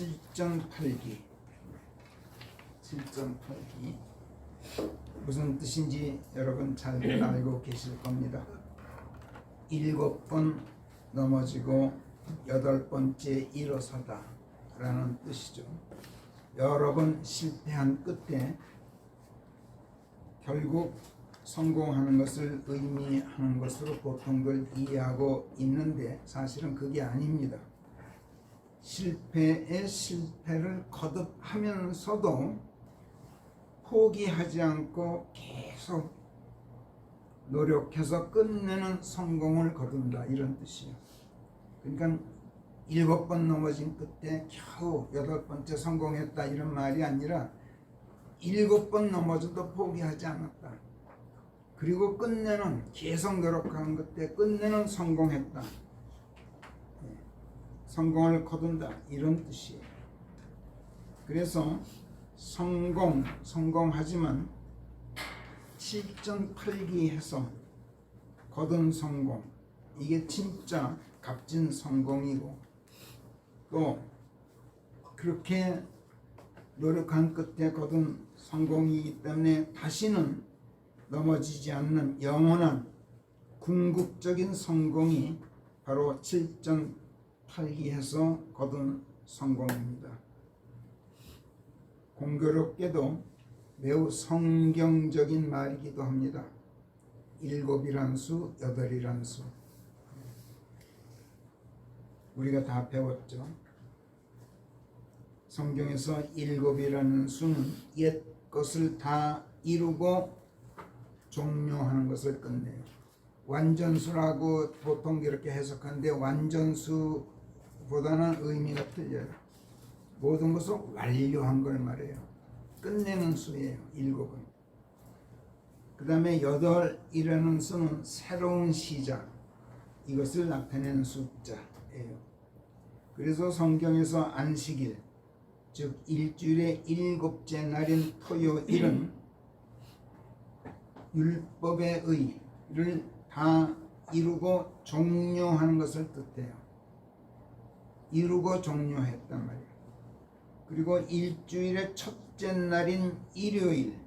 7.8기 무슨 뜻인지 여러분 잘 알고 계실 겁니다. 7번 넘어지고 8번째 일어서다 라는 뜻이죠. 여러 번 실패한 끝에 결국 성공하는 것을 의미하는 것으로 보통들 이해하고 있는데 사실은 그게 아닙니다. 실패에 실패를 거듭하면서도 포기하지 않고 계속 노력해서 끝내는 성공을 거둔다, 이런 뜻이에요. 그러니까 7번 넘어진 끝에 겨우 8번째 성공했다, 이런 말이 아니라 7번 넘어져도 포기하지 않았다. 그리고 끝내는, 계속 노력하는 끝에 끝내는 성공했다. 성공을 거둔다, 이런 뜻이에요. 그래서 성공하지만 7.8기 해서 거둔 성공, 이게 진짜 값진 성공이고, 또 그렇게 노력한 끝에 거둔 성공이기 때문에 다시는 넘어지지 않는 영원한 궁극적인 성공이 바로 7.8기에서 거둔 성공입니다. 공교롭게도 매우 성경적인 말이기도 합니다. 7이란 수, 8이란 수. 우리가 다 배웠죠. 성경에서 7이라는 수는 옛 것을 다 이루고 종료하는 것을 끝내요. 완전수라고 보통 이렇게 해석하는데 완전수보다는 의미가 틀려요. 모든 것을 완료한 걸 말해요. 끝내는 수예요. 7은. 그 다음에 8이라는 수는 새로운 시작, 이것을 나타내는 숫자예요. 그래서 성경에서 안식일, 즉 일주일의 7째 날인 토요일은 율법의 의를 다 이루고 종료하는 것을 뜻해요. 이루고 종료했단 말이에요. 그리고 일주일의 첫째 날인 일요일이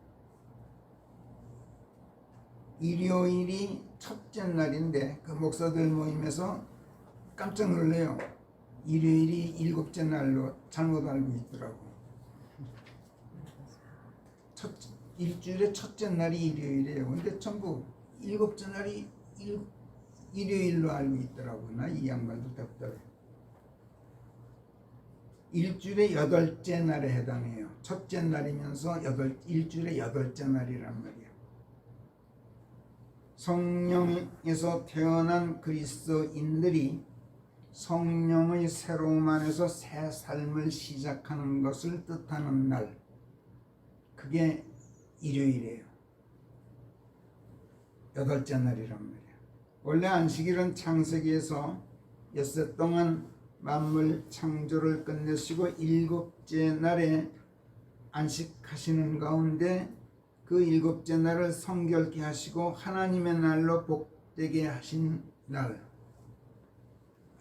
첫째 날인데 그 목사들 모임에서 깜짝 놀래요. 일요일이 7째 날로 잘못 알고 있더라고. 일주일의 첫째 날이 일요일이에요. 근데 전부 7째 날이 일요일로 알고 있더라고. 나 이 양반도 답답해. 일주일의 8째 날에 해당해요. 첫째 날이면서 일주일의 8째 날이란 말이에요. 성령에서 태어난 그리스도인들이 성령의 새로움 안에서 새 삶을 시작하는 것을 뜻하는 날, 그게 일요일이에요. 8째 날이란 말이에요. 원래 안식일은 창세기에서 엿새 동안 만물 창조를 끝내시고 7째 날에 안식하시는 가운데 그 7째 날을 성결케 하시고 하나님의 날로 복되게 하신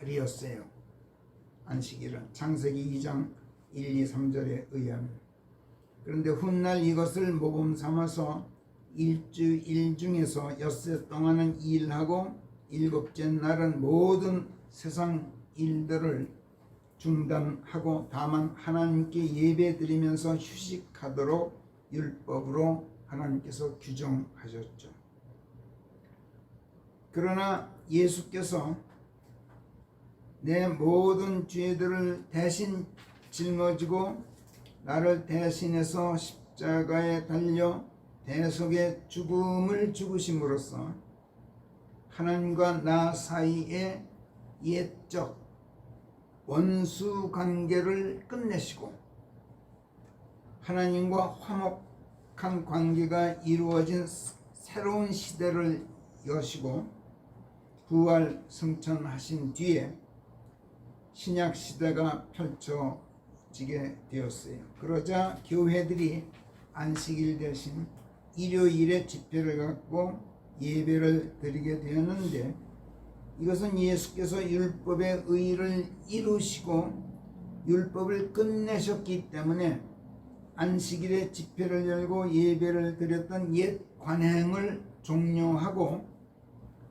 날이었어요. 안식일은 창세기 2장 1, 2, 3절에 의하면. 그런데 훗날 이것을 모범 삼아서 일주일 중에서 엿새 동안은 일하고 7째 날은 모든 세상 일들을 중단하고 다만 하나님께 예배드리면서 휴식하도록 율법으로 하나님께서 규정하셨죠. 그러나 예수께서 내 모든 죄들을 대신 짊어지고 나를 대신해서 십자가에 달려 대속의 죽음을 죽으심으로써 하나님과 나 사이의 옛적 원수 관계를 끝내시고 하나님과 화목한 관계가 이루어진 새로운 시대를 여시고 부활 승천하신 뒤에 신약 시대가 펼쳐지게 되었어요. 그러자 교회들이 안식일 대신 일요일에 집회를 갖고 예배를 드리게 되었는데, 이것은 예수께서 율법의 의를 이루시고 율법을 끝내셨기 때문에 안식일에 집회를 열고 예배를 드렸던 옛 관행을 종료하고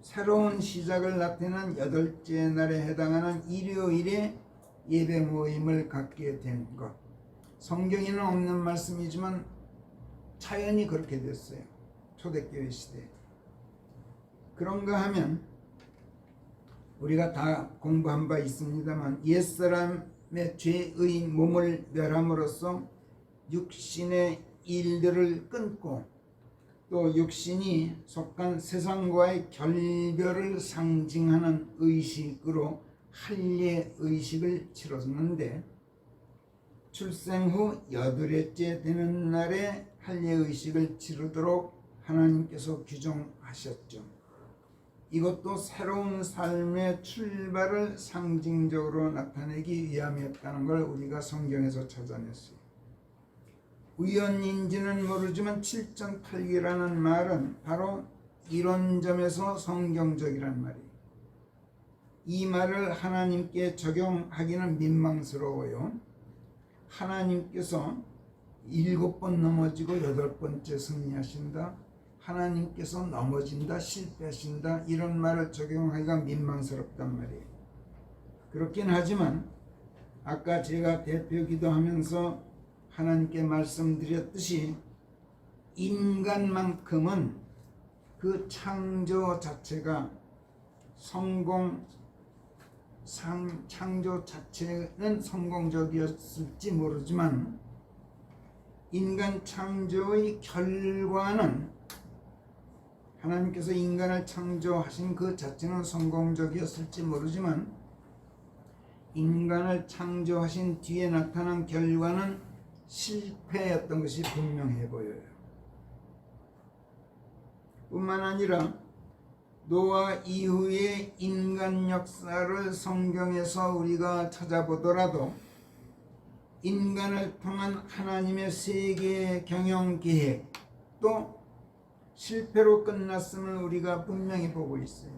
새로운 시작을 나타내는 여덟째 날에 해당하는 일요일에 예배 모임을 갖게 된 것. 성경에는 없는 말씀이지만 자연히 그렇게 됐어요. 초대교회 시대에. 그런가 하면 우리가 다 공부한 바 있습니다만 옛사람의 죄의 몸을 멸함으로써 육신의 일들을 끊고 또 육신이 속한 세상과의 결별을 상징하는 의식으로 할례 의식을 치렀는데 출생 후 8일째 되는 날에 할례 의식을 치르도록 하나님께서 규정하셨죠. 이것도 새로운 삶의 출발을 상징적으로 나타내기 위함이었다는 걸 우리가 성경에서 찾아냈어요. 우연인지는 모르지만 7.8기라는 말은 바로 이런 점에서 성경적이란 말이에요. 이 말을 하나님께 적용하기는 민망스러워요. 하나님께서 7번 넘어지고 8번째 승리하신다. 하나님께서 넘어진다, 실패하신다, 이런 말을 적용하기가 민망스럽단 말이에요. 그렇긴 하지만 아까 제가 대표 기도하면서 하나님께 말씀드렸듯이 인간만큼은 그 창조 자체가 창조 자체는 성공적이었을지 모르지만 인간 창조의 결과는 하나님께서 인간을 창조하신 그 자체는 성공적이었을지 모르지만 인간을 창조하신 뒤에 나타난 결과는 실패였던 것이 분명해 보여요. 뿐만 아니라 노아 이후의 인간 역사를 성경에서 우리가 찾아보더라도 인간을 통한 하나님의 세계 경영 계획도 실패로 끝났음을 우리가 분명히 보고 있어요.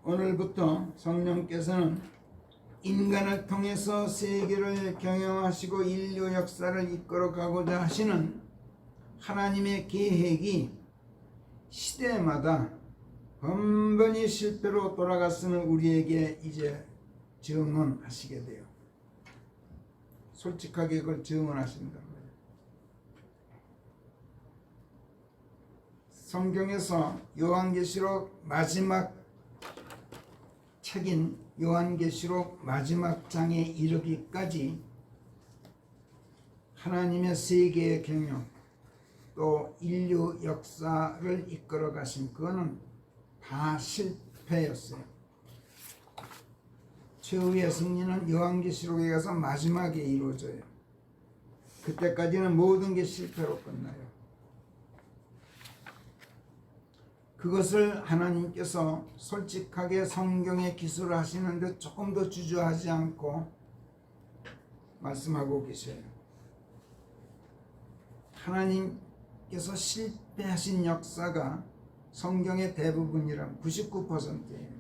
오늘부터 성령께서는 인간을 통해서 세계를 경영하시고 인류 역사를 이끌어가고자 하시는 하나님의 계획이 시대마다 번번이 실패로 돌아갔음을 우리에게 이제 증언하시게 돼요. 솔직하게 그걸 증언하신단 말이에요. 성경에서 요한계시록 마지막 책인 요한계시록 마지막 장에 이르기까지 하나님의 세계의 경영 또 인류 역사를 이끌어 가신 그거는 다 실패였어요. 최후의 승리는 요한계시록에 가서 마지막에 이루어져요. 그때까지는 모든 게 실패로 끝나요. 그것을 하나님께서 솔직하게 성경에 기술을 하시는데 조금 더 주저하지 않고 말씀하고 계셔요. 하나님께서 실패하신 역사가 성경의 대부분이란 99%예요.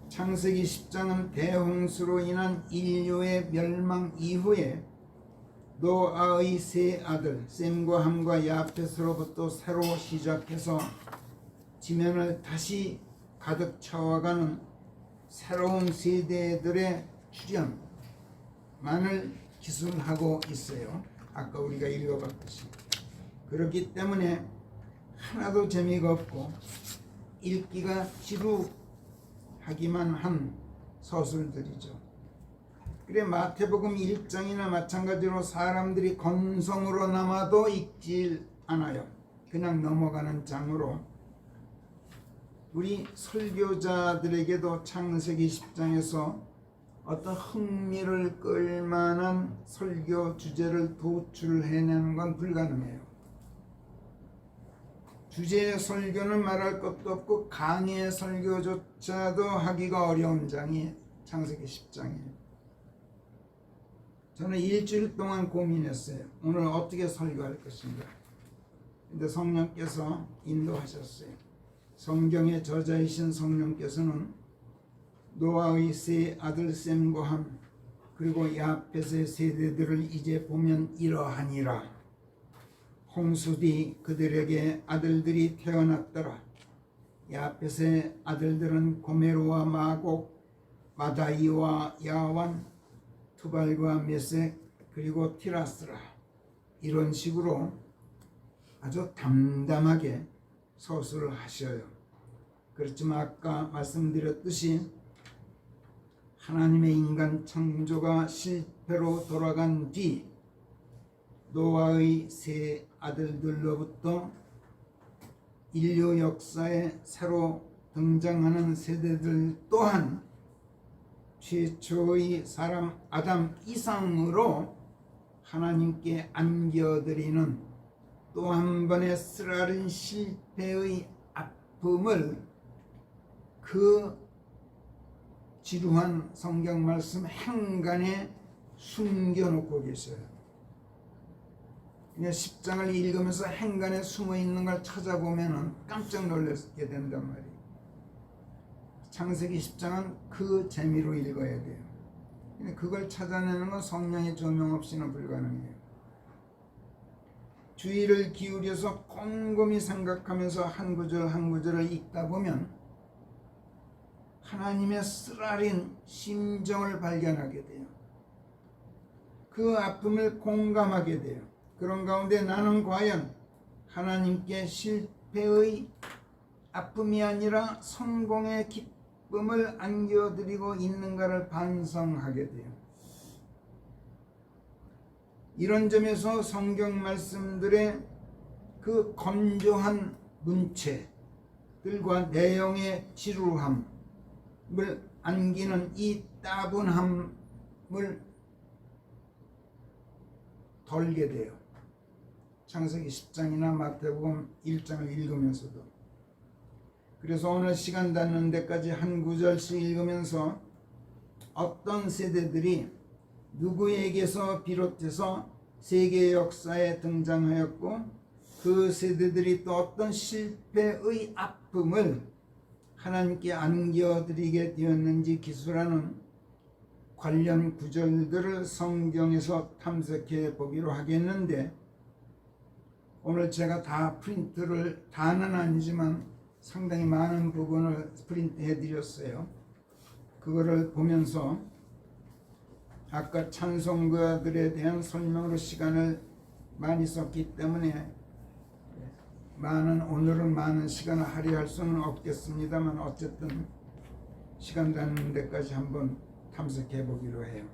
창세기 10장은 대홍수로 인한 인류의 멸망 이후에 노아의 세 아들 셈과 함과 야펫으로부터 새로 시작해서 지면을 다시 가득 채워가는 새로운 세대들의 출현만을 기술하고 있어요. 아까 우리가 읽어봤듯이. 그렇기 때문에 하나도 재미가 없고 읽기가 지루하기만 한 서술들이죠. 그래 마태복음 1장이나 마찬가지로 사람들이 건성으로 남아도 읽질 않아요. 그냥 넘어가는 장으로 우리 설교자들에게도 창세기 10장에서 어떤 흥미를 끌만한 설교 주제를 도출해내는 건 불가능해요. 주제의 설교는 말할 것도 없고 강의 설교조차도 하기가 어려운 장이 창세기 10장이에요. 저는 일주일 동안 고민했어요. 오늘 어떻게 설교할 것인가. 근데 성령께서 인도하셨어요. 성경의 저자이신 성령께서는 노아의 세 아들 셈과 함 그리고 야펫의 세대들을 이제 보면 이러하니라. 홍수 뒤 그들에게 아들들이 태어났더라. 야펫의 아들들은 고메로와 마곡, 마다이와 야완, 투발과 메색 그리고 티라스라. 이런 식으로 아주 담담하게 서술을 하셔요. 그렇지만 아까 말씀드렸듯이 하나님의 인간 창조가 실패로 돌아간 뒤 노아의 세 아들들로부터 인류 역사에 새로 등장하는 세대들 또한 최초의 사람 아담 이상으로 하나님께 안겨드리는 또 한 번의 쓰라린 실패의 아픔을 그 지루한 성경 말씀 행간에 숨겨놓고 계셔요. 그냥 10장을 읽으면서 행간에 숨어있는 걸 찾아보면 깜짝 놀라게 된단 말이에요. 창세기 10장은 그 재미로 읽어야 돼요. 그걸 찾아내는 건 성령의 조명 없이는 불가능해요. 주의를 기울여서 꼼꼼히 생각하면서 한 구절 한 구절을 읽다 보면 하나님의 쓰라린 심정을 발견하게 돼요. 그 아픔을 공감하게 돼요. 그런 가운데 나는 과연 하나님께 실패의 아픔이 아니라 성공의 기쁨을 안겨드리고 있는가를 반성하게 돼요. 이런 점에서 성경 말씀들의 그 건조한 문체들과 내용의 지루함을 안기는 이 따분함을 덜게 돼요. 창세기 10장이나 마태복음 1장을 읽으면서도. 그래서 오늘 시간 닿는 데까지 한 구절씩 읽으면서 어떤 세대들이 누구에게서 비롯해서 세계 역사에 등장하였고 그 세대들이 또 어떤 실패의 아픔을 하나님께 안겨드리게 되었는지 기술하는 관련 구절들을 성경에서 탐색해 보기로 하겠는데, 오늘 제가 다 프린트를 다는 아니지만 상당히 많은 부분을 프린트해 드렸어요. 그거를 보면서 아까 찬송가들에 대한 설명으로 시간을 많이 썼기 때문에 오늘은 많은 시간을 할애할 수는 없겠습니다만 어쨌든 시간 닿는 데까지 한번 탐색해 보기로 해요.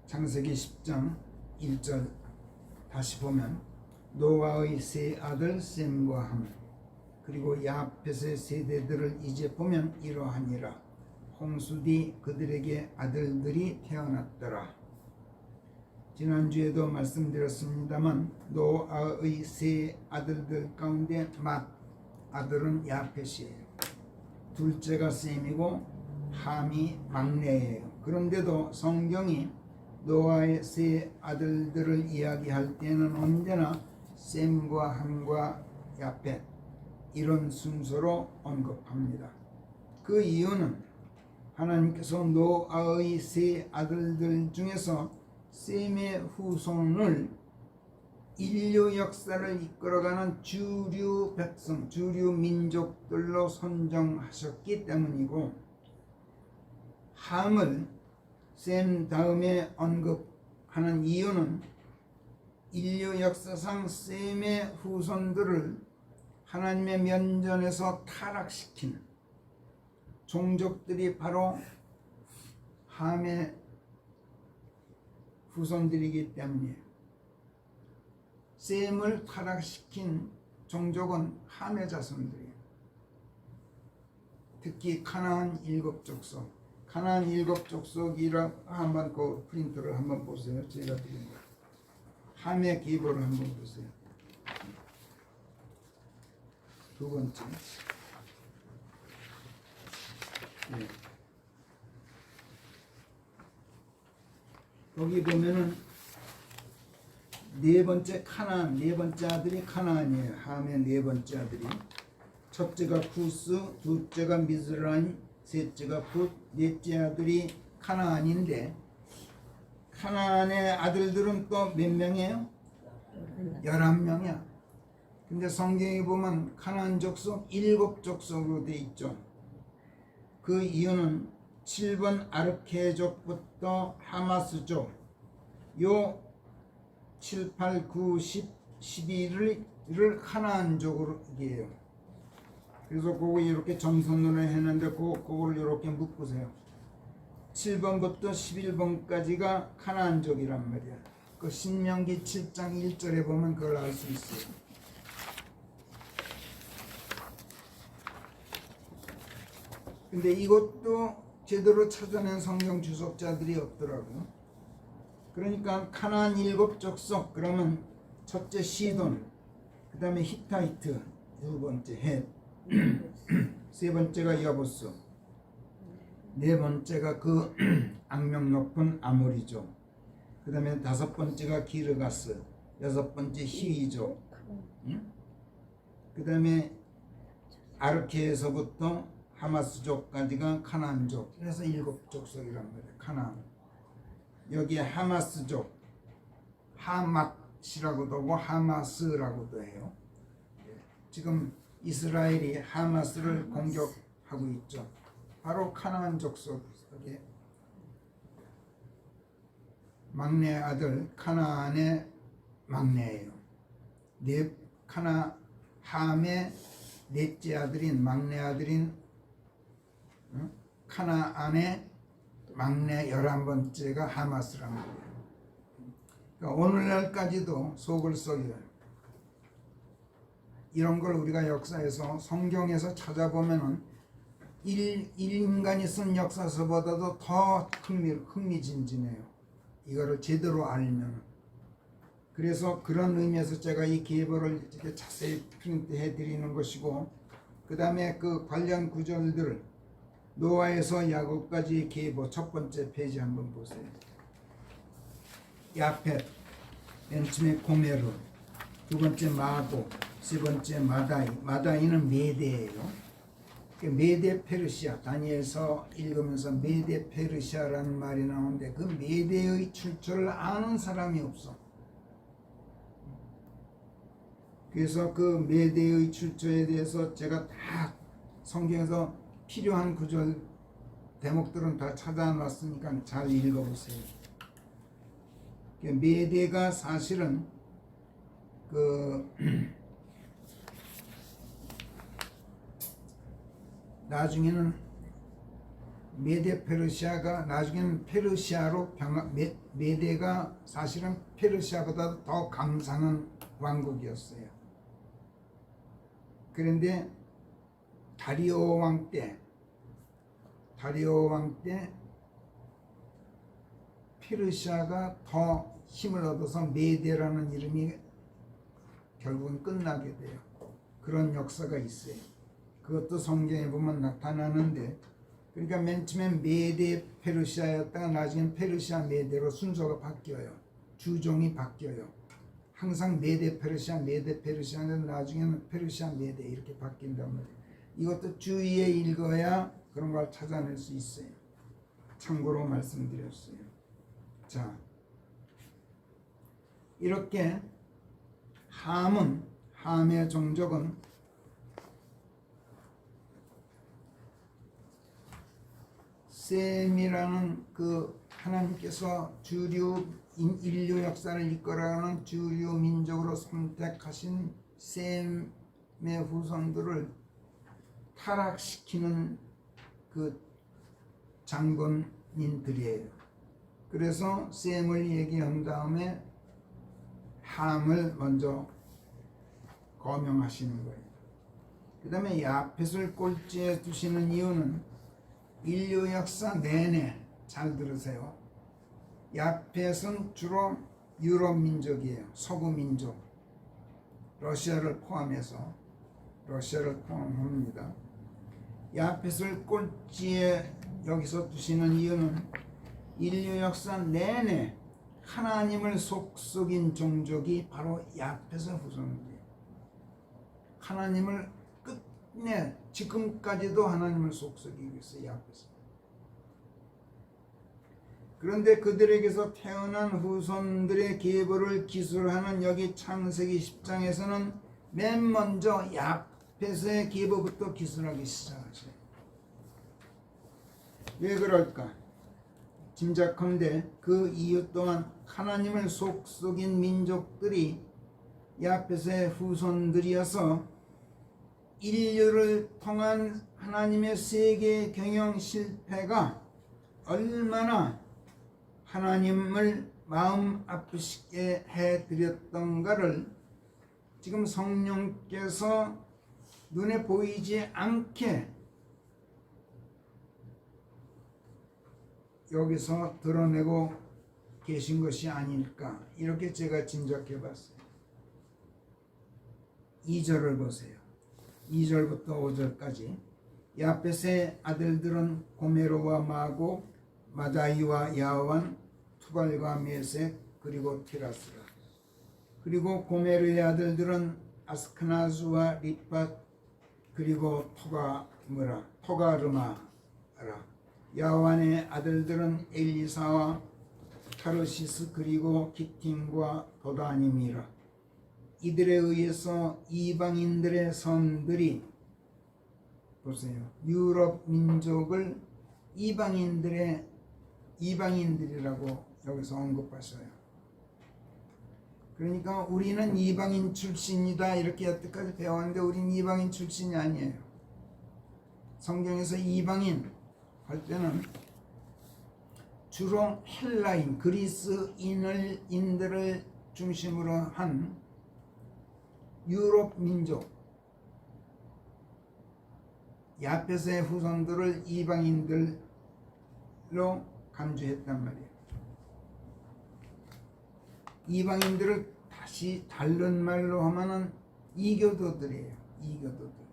창세기 10장 1절 다시 보면 노아의 세 아들 셈과 함 그리고 야펫의 세대들을 이제 보면 이러하니라. 홍수 뒤 그들에게 아들들이 태어났더라. 지난주에도 말씀드렸습니다만 노아의 세 아들들 가운데 맏 아들은 야펫이에요. 둘째가 셈이고 함이 막내예요. 그런데도 성경이 노아의 세 아들들을 이야기할 때는 언제나 셈과 함과 야펫 이런 순서로 언급합니다. 그 이유는 하나님께서 노아의 세 아들들 중에서 셈의 후손을 인류 역사를 이끌어가는 주류 백성, 주류 민족들로 선정하셨기 때문이고, 함을 셈 다음에 언급하는 이유는 인류 역사상 셈의 후손들을 하나님의 면전에서 타락시킨 종족들이 바로 함의 후손들이기 때문이에요. 셈을 타락시킨 종족은 함의 자손들이에요. 특히 가나안 7족속, 가나안 7족속이라 한번 그 프린트를 한번 보세요. 제가 드린 거. 함의 기보를 한번 보세요. 두 번째. 네. 여기 보면은 네 번째 카나안, 네 번째 아들이 카나안이에요. 함의 네 번째 아들이. 첫째가 쿠스, 둘째가 미즈라임, 셋째가 붓, 넷째 아들이 가나안인데 가나안의 아들들은 또 몇 명이에요? 11명이야. 근데 성경에 보면 가나안 족속 7족속으로 돼 있죠. 그 이유는 7번 아르케족부터 하마스족 요 7, 8, 9, 10, 11을 가나안족으로 얘기해요. 그래서 그거 이렇게 점선으로 했는데 그걸 이렇게 묶으세요. 7번부터 11번까지가 가나안족이란 말이야. 그 신명기 7장 1절에 보면 그걸 알 수 있어요. 근데 이것도 제대로 찾아낸 성경 주석자들이 없더라고. 그러니까 가나안 7족속 그러면 첫째 시돈, 그 다음에 히타이트, 두 번째 헷, 세 번째가 여보스, 네 번째가 그 악명 높은 아모리족, 그 다음에 다섯 번째가 기르가스, 여섯 번째 히위족, 그 다음에 아르케에서부터 하마스족까지가 가나안족. 그래서 7족속이란 말이에요. 가나안. 여기에 하마스족, 하맛이라고도 하고 하마스라고도 해요. 지금 이스라엘이 하마스를 공격하고 있죠. 바로 가나안 족속 속에 막내 아들 가나안의 막내예요. 함의 넷째 아들인 막내 아들인 가나안의 막내 11번째가 하마스란 말이에요. 그러니까 오늘날까지도 속을 썩여요. 이런 걸 우리가 역사에서 성경에서 찾아보면은 인간이 쓴 역사서보다도 더 흥미진진해요. 이거를 제대로 알면. 그래서 그런 의미에서 제가 이 계보를 이렇게 자세히 프린트해 드리는 것이고, 그 다음에 그 관련 구절들 노아에서 야곱까지 계보 첫 번째 페이지 한번 보세요. 야펫, 맨 처음에 고메르, 두 번째 마도, 세 번째 마다이는 메대예요. 메데 페르시아, 다니엘서 읽으면서 메데 페르시아라는 말이 나오는데 그 메데의 출처를 아는 사람이 없어. 그래서 그 메데의 출처에 대해서 제가 다 성경에서 필요한 구절 대목들은 다 찾아놨으니까 잘 읽어보세요. 메데가 사실은 나중에는 메데 페르시아가 나중에는 페르시아로 메데가 사실은 페르시아보다 더 강성한 왕국이었어요. 그런데 다리오 왕 때 페르시아가 더 힘을 얻어서 메데라는 이름이 결국은 끝나게 돼요. 그런 역사가 있어요. 그것도 성경에 보면 나타나는데, 그러니까 맨 처음엔 메데 페르시아였다가 나중엔 페르시아 메데로 순서가 바뀌어요. 주종이 바뀌어요. 항상 메데 페르시아는 나중에는 페르시아 메데 이렇게 바뀐단 말이에요. 이것도 주의에 읽어야 그런 걸 찾아낼 수 있어요. 참고로 말씀드렸어요. 자, 이렇게 함의 종족은 셈이라는 그 하나님께서 인류 역사를 이끌어가는 주류 민족으로 선택하신 셈의 후손들을 타락시키는 그 장본인들이에요. 그래서 셈을 얘기한 다음에 함을 먼저 거명하시는 거예요. 그 다음에 야펫을 꼴찌에 두시는 이유는 인류 역사 내내, 잘 들으세요, 야펫은 주로 유럽 민족이에요. 서구 민족, 러시아를 포함합니다. 야펫을 꼴찌에 여기서 두시는 이유는 인류 역사 내내 하나님을 속썩인 종족이 바로 야펫의 후손이에요. 하나님을 네, 지금까지도 하나님을 속삭이고 있어요. 이 앞에서. 그런데 그들에게서 태어난 후손들의 계보를 기술하는 여기 창세기 10장에서는 맨 먼저 야펫의 계보부터 기술하기 시작하셔요. 왜 그럴까? 짐작컨대 그 이유 또한 하나님을 속속인 민족들이 야펫의 후손들이어서 인류를 통한 하나님의 세계 경영 실패가 얼마나 하나님을 마음 아프시게 해드렸던가를 지금 성령께서 눈에 보이지 않게 여기서 드러내고 계신 것이 아닐까, 이렇게 제가 짐작해 봤어요. 2절을 보세요. 2절부터 5절까지. 야펫의 아들들은 고메로와 마고, 마다이와 야완, 투발과 메색, 그리고 티라스라. 그리고 고메르의 아들들은 아스크나즈와 리팟, 그리고 토가르마라. 야완의 아들들은 엘리사와 타르시스, 그리고 기팀과 도다님이라. 이들에 의해서 이방인들의 섬들이, 보세요, 유럽 민족을 이방인들이라고 여기서 언급하셔요. 그러니까 우리는 이방인 출신이다 이렇게 여태까지 배웠는데 우리는 이방인 출신이 아니에요. 성경에서 이방인 할 때는 주로 헬라인, 그리스인들을 중심으로 한 유럽 민족, 야펫의 후손들을 이방인들로 간주했단 말이에요. 이방인들을 다시 다른 말로 하면은 이교도들이에요. 이교도들.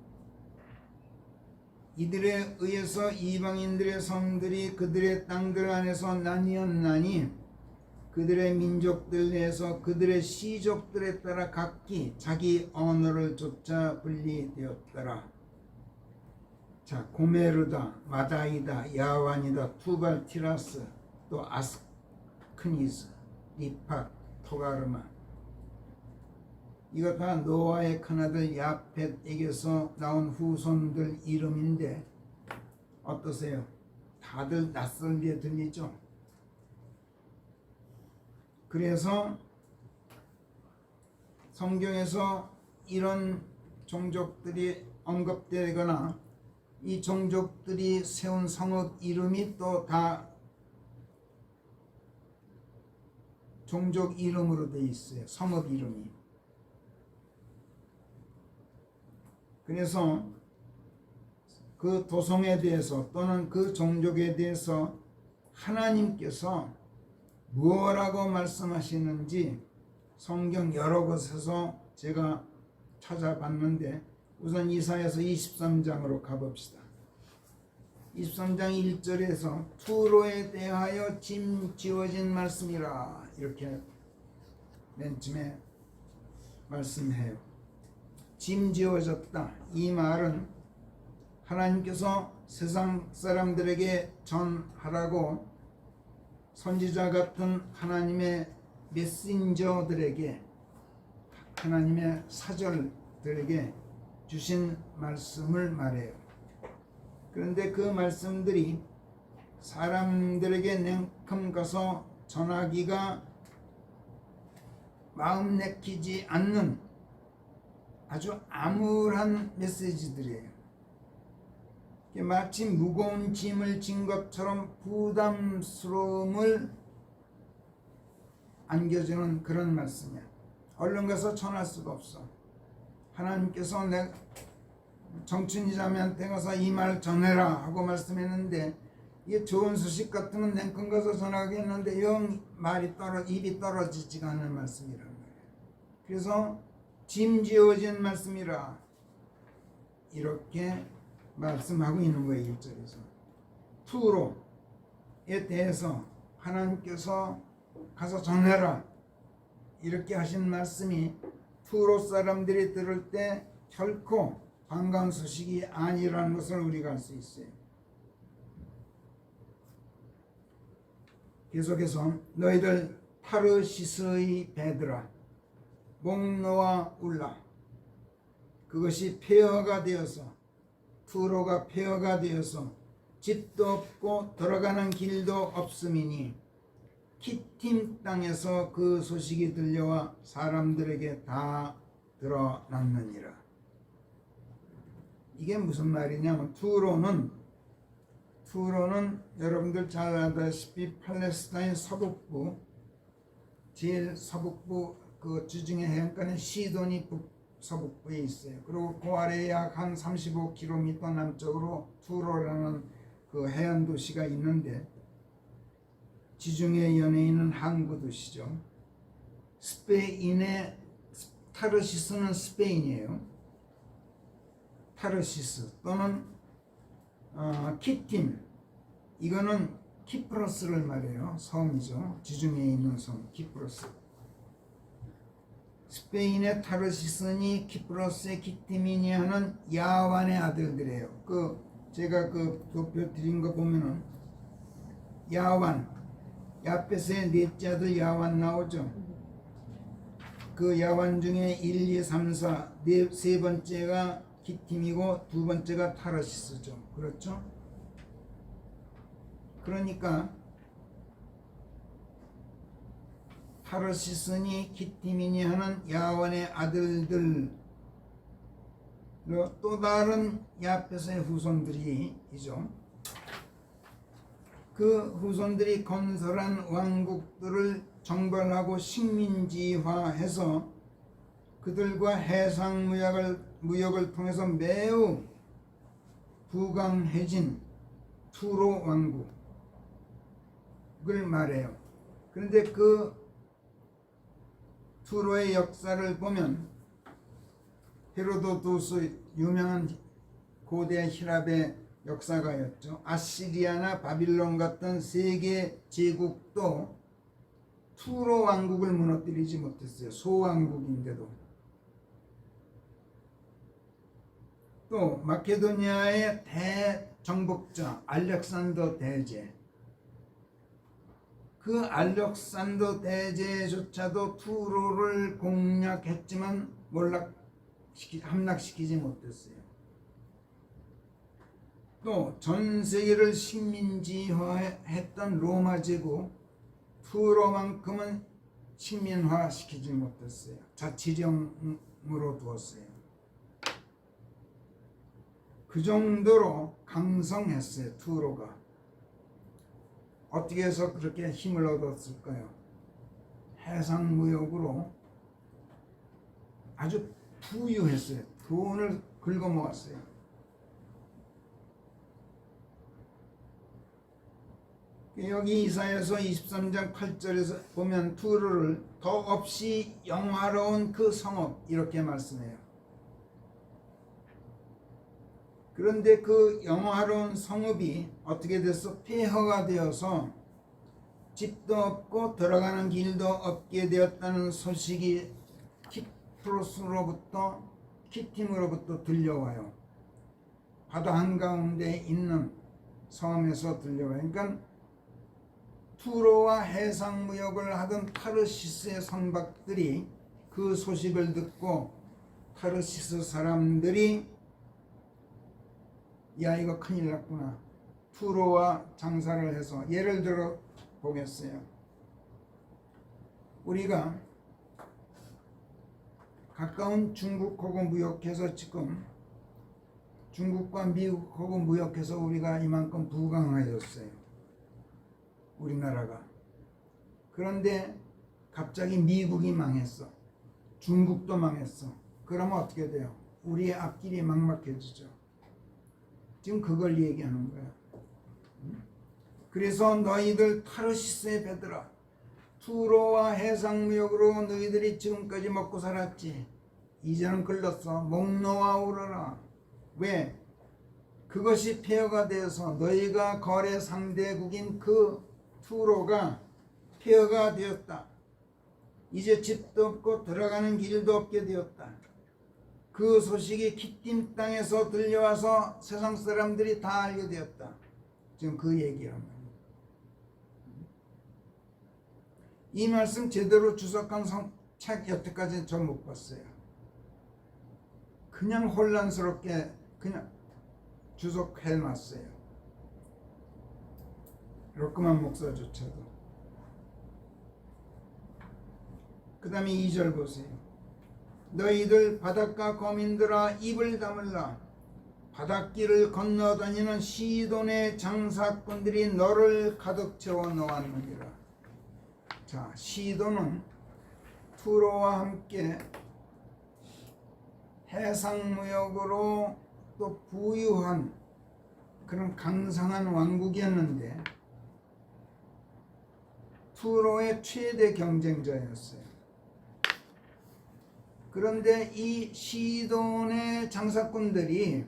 이들에 의해서 이방인들의 성들이 그들의 땅들 안에서 나뉘었나니 그들의 민족들 내에서 그들의 시족들에 따라 각기 자기 언어를 쫓아 분리되었더라. 자, 고메르다, 마다이다, 야완이다, 투발, 티라스, 또 아스크니스, 리팟, 토가르마. 이거 다 노아의 큰아들 야펫에게서 나온 후손들 이름인데 어떠세요? 다들 낯설게 들리죠? 그래서 성경에서 이런 종족들이 언급되거나 이 종족들이 세운 성읍 이름이 또 다 종족 이름으로 되어 있어요. 성읍 이름이. 그래서 그 도성에 대해서 또는 그 종족에 대해서 하나님께서 무엇라고 말씀하시는지 성경 여러 곳에서 제가 찾아봤는데 우선 이사야서 23장으로 가봅시다. 23장 1절에서 투로에 대하여 짐 지어진 말씀이라 이렇게 맨 처음에 말씀해요. 짐 지어졌다. 이 말은 하나님께서 세상 사람들에게 전하라고 선지자 같은 하나님의 메신저들에게, 하나님의 사절들에게 주신 말씀을 말해요. 그런데 그 말씀들이 사람들에게 냉큼 가서 전하기가 마음 내키지 않는 아주 암울한 메시지들이에요. 마치 무거운 짐을 진 것처럼 부담스러움을 안겨주는 그런 말씀이야. 얼른 가서 전할 수가 없어. 하나님께서 내 정춘이 자매한테 가서 이 말 전해라 하고 말씀했는데 이게 좋은 소식 같으면 냉큼 가서 전하겠는데 영 입이 떨어지지가 않는 말씀이란 말이에요. 그래서 짐지어진 말씀이라 이렇게 말씀하고 있는 거예요. 1절에서 투로에 대해서 하나님께서 가서 전해라 이렇게 하신 말씀이 투로 사람들이 들을 때 결코 관광 소식이 아니라는 것을 우리가 알 수 있어요. 계속해서 너희들 타르시스의 배들아 목 놓아 울라. 그것이 폐허가 되어서 투로가 폐허가 되어서 집도 없고 들어가는 길도 없음이니 키팀 땅에서 그 소식이 들려와 사람들에게 다 드러났느니라. 이게 무슨 말이냐면 투로는 여러분들 잘 아다시피 팔레스타인 서북부 제일 서북부 그 주중의 해안가는 시돈이 서북부에 있어요. 그리고 그 아래에 약 한 35km 남쪽으로 투로라는 그 해안 도시가 있는데 지중해 연에 있는 항구 도시죠. 스페인의 타르시스는 스페인이에요. 타르시스 또는 키팀 이거는 키프로스를 말해요. 섬이죠. 지중해에 있는 섬 키프로스. 스페인의 타르시스니 키프로스의 키팀이니 하는 야완의 아들들이에요. 제가 도표 드린 거 보면은 야완 야벳의 넷째 아들 야완 나오죠. 그 야완 중에 1, 2, 3, 4 세 번째가 키팀이고 두 번째가 타르시스죠. 그렇죠? 그러니까 타르시스니 키팀이니 하는 야완의 아들들 또 다른 야벳의 후손들이죠. 그 후손들이 건설한 왕국들을 정벌하고 식민지화해서 그들과 해상 무역을 통해서 매우 부강해진 투로 왕국을 말해요. 그런데 그 투로의 역사를 보면 헤로도투스 유명한 고대 히랍의 역사가였죠. 아시리아나 바빌론 같은 세계 제국도 투로 왕국을 무너뜨리지 못했어요. 소왕국인데도. 또 마케도니아의 대정복자 알렉산더 대제, 그 알렉산더 대제조차도 투로를 공략했지만 함락시키지 못했어요. 또 전 세계를 식민지화했던 로마 제국 투로만큼은 식민화시키지 못했어요. 자치령으로 두었어요. 그 정도로 강성했어요. 투로가. 어떻게 해서 그렇게 힘을 얻었을까요? 해상무역으로 아주 부유했어요. 돈을 긁어모았어요. 여기 이사야서 23장 8절에서 보면 투로를 더없이 영화로운 그 성읍 이렇게 말씀해요. 그런데 그 영화로운 성읍이 어떻게 돼서 폐허가 되어서 집도 없고 들어가는 길도 없게 되었다는 소식이 키프로스로부터 키팀으로부터 들려와요. 바다 한가운데 있는 섬에서 들려와요. 그러니까 투로와 해상무역을 하던 타르시스의 선박들이 그 소식을 듣고 타르시스 사람들이 야 이거 큰일 났구나. 투로와 장사를 해서 예를 들어 보겠어요. 우리가 가까운 중국하고 무역해서 지금 중국과 미국하고 무역해서 우리가 이만큼 부강해졌어요. 우리나라가. 그런데 갑자기 미국이 망했어. 중국도 망했어. 그러면 어떻게 돼요? 우리의 앞길이 막막해지죠. 지금 그걸 얘기하는 거야. 그래서 너희들 타르시스의 배들아, 투로와 해상무역으로 너희들이 지금까지 먹고 살았지. 이제는 글렀어. 목 놓아 울어라. 왜? 그것이 폐허가 되어서 너희가 거래 상대국인 그 투로가 폐허가 되었다. 이제 집도 없고 들어가는 길도 없게 되었다. 그 소식이 kittim 땅에서 들려와서 세상 사람들이 다 알게 되었다. 지금 그 얘기란 말이에요. 이 말씀 제대로 주석한 책 여태까지 전 못 봤어요. 그냥 혼란스럽게 그냥 주석해놨어요. 로크만 목사조차도. 그 다음에 2절 보세요. 너희들 바닷가 거민들아 입을 다물라. 바닷길을 건너다니는 시돈의 장사꾼들이 너를 가득 채워 놓았느니라. 자, 시돈은 투로와 함께 해상무역으로 또 부유한 그런 강성한 왕국이었는데 투로의 최대 경쟁자였어요. 그런데 이 시돈의 장사꾼들이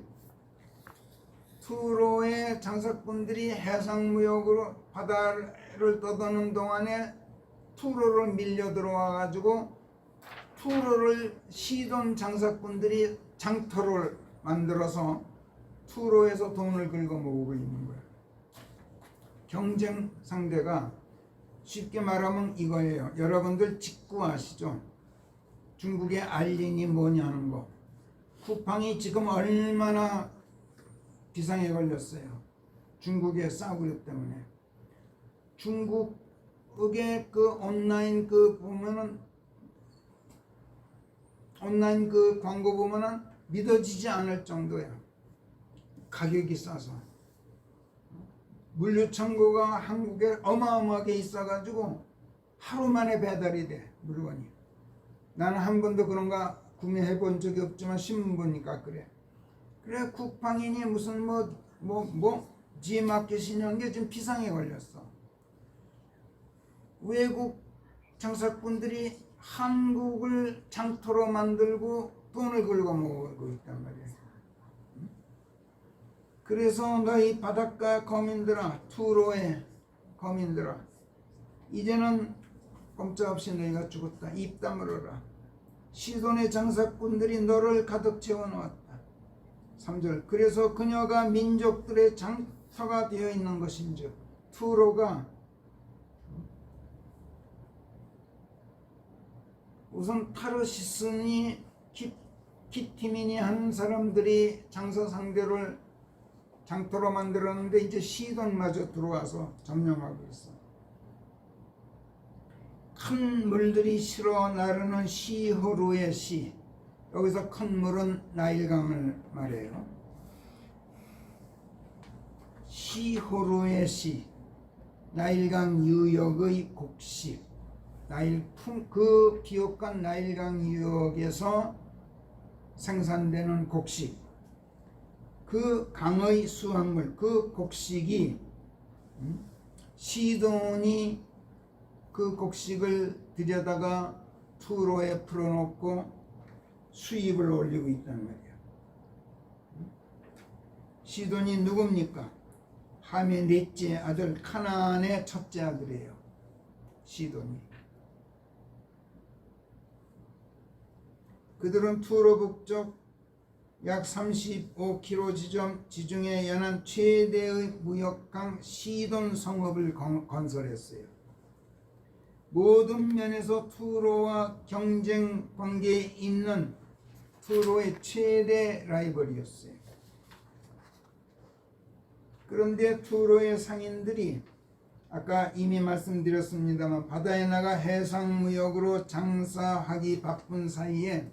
투로의 장사꾼들이 해상무역으로 바다를 떠도는 동안에 투로를 밀려 들어와 가지고 투로를 시돈 장사꾼들이 장터를 만들어서 투로에서 돈을 긁어 모으고 있는 거예요. 경쟁 상대가 쉽게 말하면 이거예요. 여러분들 직구 아시죠? 중국의 알린이 뭐냐는 거. 쿠팡이 지금 얼마나 비상에 걸렸어요. 중국의 싸구려 때문에. 중국의 그 온라인 그 보면은 온라인 그 광고 보면은 믿어지지 않을 정도야. 가격이 싸서. 물류창고가 한국에 어마어마하게 있어가지고 하루 만에 배달이 돼, 물건이. 나는 한 번도 그런 거 구매해 본 적이 없지만 신문 보니까 그래. 그래, 쿠팡이니 무슨 G마켓이니 이런 게 지금 비상에 걸렸어. 외국 장사꾼들이 한국을 장터로 만들고 돈을 긁어모으고 있단 말이에요. 그래서 너희 바닷가 거민들아, 투로의 거민들아, 이제는 꼼짝없이 너희가 죽었다. 입 다물어라. 시돈의 장사꾼들이 너를 가득 채워놓았다. 3절. 그래서 그녀가 민족들의 장터가 되어 있는 것인즉, 투로가 우선 타르시스니 키티민이 한 사람들이 장사 상대를 장터로 만들었는데 이제 시돈마저 들어와서 점령하고 있어. 큰 물들이 실어 나르는 시호루의 시. 여기서 큰 물은 나일강을 말해요. 시호루의 시. 나일강 유역의 곡식. 그 비옥한 나일강 유역에서 생산되는 곡식. 그 강의 수확물, 그 곡식이 시돈이 그 곡식을 들여다가 투로에 풀어놓고 수입을 올리고 있단 말이야. 시돈이 누굽니까? 함의 넷째 아들 카나안의 첫째 아들이에요. 시돈이. 그들은 투로 북쪽 약 35km 지중해 연안 최대의 무역강 시돈 성읍을 건설했어요. 모든 면에서 투로와 경쟁 관계에 있는 투로의 최대 라이벌이었어요. 그런데 투로의 상인들이 아까 이미 말씀드렸습니다만 바다에 나가 해상무역으로 장사하기 바쁜 사이에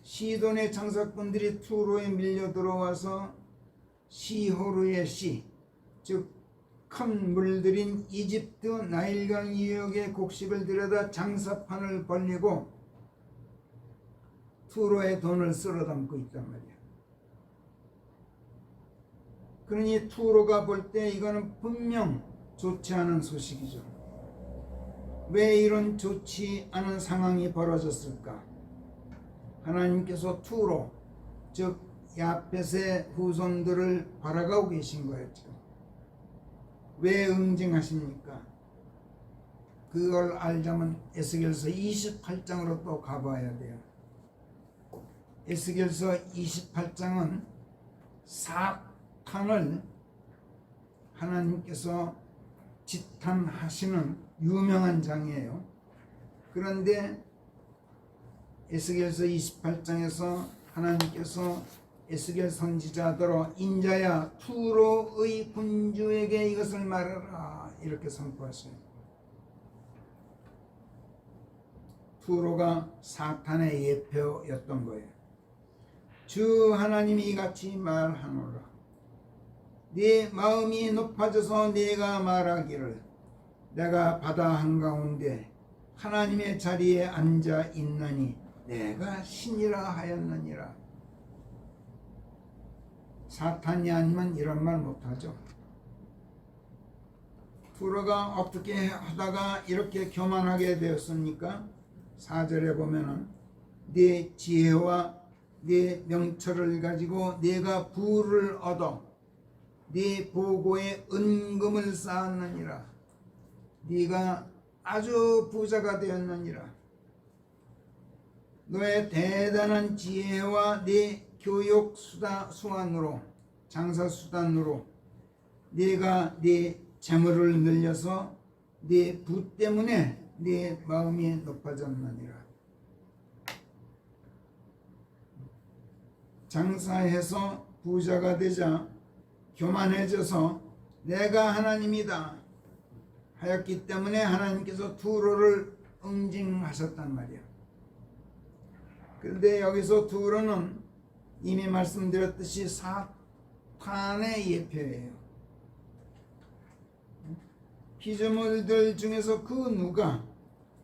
시돈의 장사꾼들이 투로에 밀려 들어와서 시호르의 시, 즉 큰 물들인 이집트 나일강 유역의 곡식을 들여다 장사판을 벌리고 투로의 돈을 쓸어 담고 있단 말이야. 그러니 투로가 볼 때 이거는 분명 좋지 않은 소식이죠. 왜 이런 좋지 않은 상황이 벌어졌을까? 하나님께서 투로, 즉 야펫의 후손들을 바라가고 계신 거였죠. 왜 응징하십니까? 그걸 알자면 에스겔서 28장으로 또 가봐야 돼요. 에스겔서 28장은 사탄을 하나님께서 지탄하시는 유명한 장이에요. 그런데 에스겔서 28장에서 하나님께서 에스겔 선지자더러 인자야 투로의 군주에게 이것을 말하라 이렇게 선포하셔요. 투로가 사탄의 예표였던 거예요. 주 하나님이 이같이 말하노라. 네 마음이 높아져서 네가 말하기를 내가 바다 한가운데 하나님의 자리에 앉아 있나니 내가 신이라 하였느니라. 사탄이 아니면 이런 말 못하죠. 투로가 어떻게 하다가 이렇게 교만하게 되었습니까? 4절에 보면은 네 지혜와 네 명철을 가지고 네가 부를 얻어 네 보고에 은금을 쌓았느니라. 네가 아주 부자가 되었느니라. 너의 대단한 지혜와 네 교육 수완으로 장사 수단으로 네가 네 재물을 늘려서 네 부 때문에 네 마음이 높아졌느니라. 장사해서 부자가 되자 교만해져서 내가 하나님이다 하였기 때문에 하나님께서 투로를 응징하셨단 말이야. 그런데 여기서 투로는 이미 말씀드렸듯이 사탄의 예표예요. 피조물들 중에서 그 누가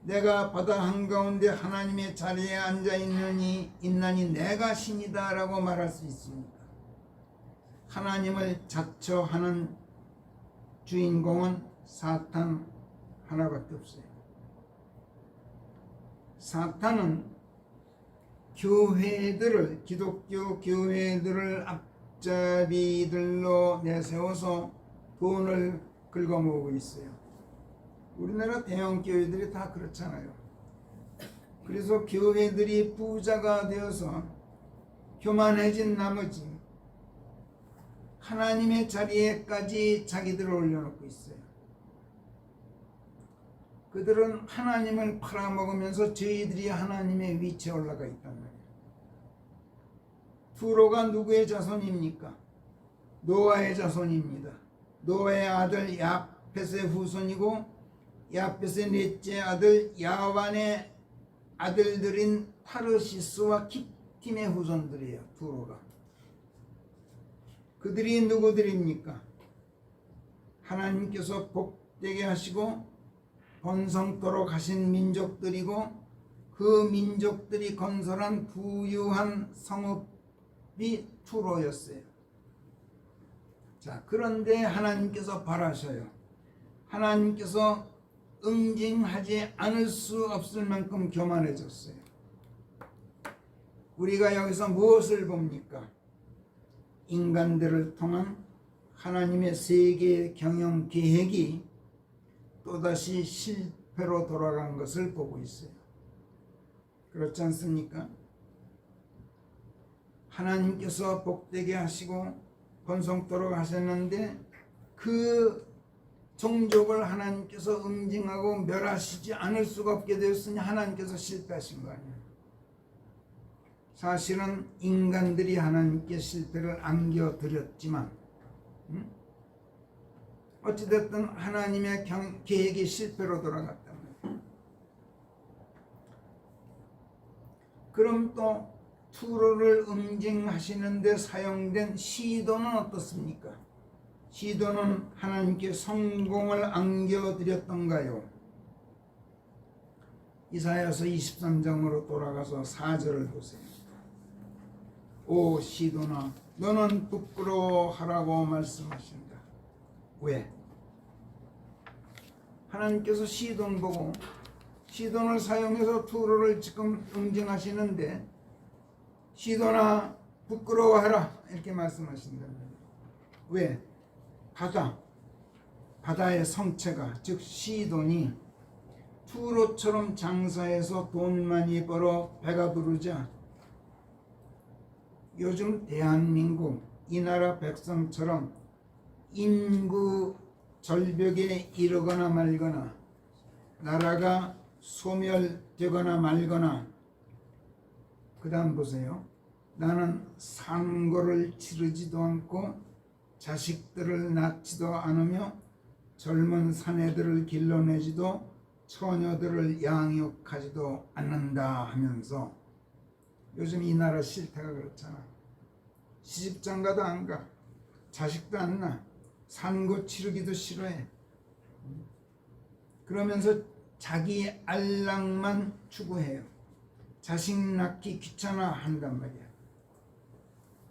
내가 바다 한가운데 하나님의 자리에 앉아 있나니 내가 신이다 라고 말할 수 있습니까? 하나님을 자처하는 주인공은 사탄 하나밖에 없어요. 사탄은 교회들을, 기독교 교회들을 앞잡이들로 내세워서 돈을 긁어모으고 있어요. 우리나라 대형 교회들이 다 그렇잖아요. 그래서 교회들이 부자가 되어서 교만해진 나머지 하나님의 자리에까지 자기들을 올려놓고 있어요. 그들은 하나님을 팔아먹으면서 저희들이 하나님의 위치에 올라가 있단 말이에요. 투로가 누구의 자손입니까? 노아의 자손입니다. 노아의 아들 야펫의 후손이고 야펫의 넷째 아들 야완의 아들들인 타르시스와 kittim의 후손들이에요. 투로가. 그들이 누구들입니까? 하나님께서 복되게 하시고 번성토록 하신 민족들이고 그 민족들이 건설한 부유한 성읍이 투로였어요. 자, 그런데 하나님께서 바라셔요. 하나님께서 응징하지 않을 수 없을 만큼 교만해졌어요. 우리가 여기서 무엇을 봅니까? 인간들을 통한 하나님의 세계 경영 계획이 또다시 실패로 돌아간 것을 보고 있어요. 그렇지 않습니까? 하나님께서 복되게 하시고 번성토록 하셨는데 그 종족을 하나님께서 응징하고 멸하시지 않을 수가 없게 되었으니 하나님께서 실패하신 거 아니에요. 사실은 인간들이 하나님께 실패를 안겨드렸지만 어찌됐든 하나님의 계획이 실패로 돌아갔단 말이에요. 그럼 또 투로를 응징하시는데 사용된 시도는 어떻습니까? 시도는 하나님께 성공을 안겨드렸던가요? 이사야서 23장으로 돌아가서 4절을 보세요. 오 시도나 너는 부끄러워하라고 말씀하신다. 왜? 하나님께서 시돈 보고 시돈을 사용해서 투로를 지금 응징하시는데 시돈아 부끄러워하라 이렇게 말씀하신다. 왜? 바다의 성체가 즉 시돈이 투로처럼 장사해서 돈 많이 벌어 배가 부르자 요즘 대한민국 이 나라 백성처럼 인구 절벽에 이르거나 말거나 나라가 소멸되거나 말거나, 그 다음 보세요. 나는 상고를 치르지도 않고 자식들을 낳지도 않으며 젊은 사내들을 길러내지도 처녀들을 양육하지도 않는다 하면서 요즘 이 나라 실태가 그렇잖아. 시집장가도 안 가, 자식도 안 낳아, 산고 치르기도 싫어해. 그러면서 자기 안락만 추구해요. 자식 낳기 귀찮아 한단 말이야.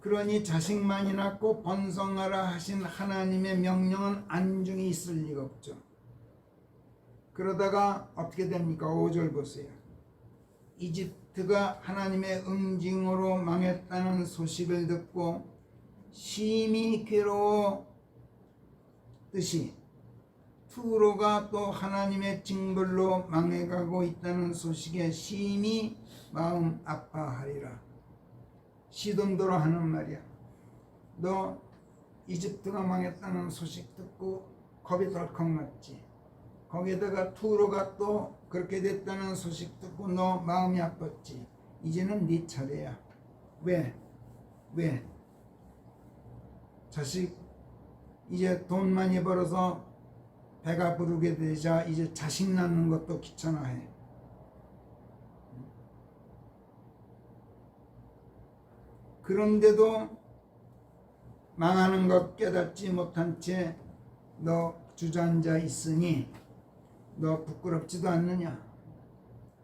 그러니 자식만이 낳고 번성하라 하신 하나님의 명령은 안중에 있을 리가 없죠. 그러다가 어떻게 됩니까? 5절 보세요. 이집트가 하나님의 응징으로 망했다는 소식을 듣고 심히 괴로웠듯이 투로가 또 하나님의 징벌로 망해가고 있다는 소식에 심히 마음 아파하리라. 시돈도로 하는 말이야. 너 이집트가 망했다는 소식 듣고 겁이 덜컥 났지. 거기에다가 투로가 또 그렇게 됐다는 소식 듣고 너 마음이 아팠지. 이제는 네 차례야. 왜? 자식 이제 돈 많이 벌어서 배가 부르게 되자 이제 자식 낳는 것도 귀찮아해. 그런데도 망하는 것 깨닫지 못한 채 너 주저앉아 있으니 너 부끄럽지도 않느냐?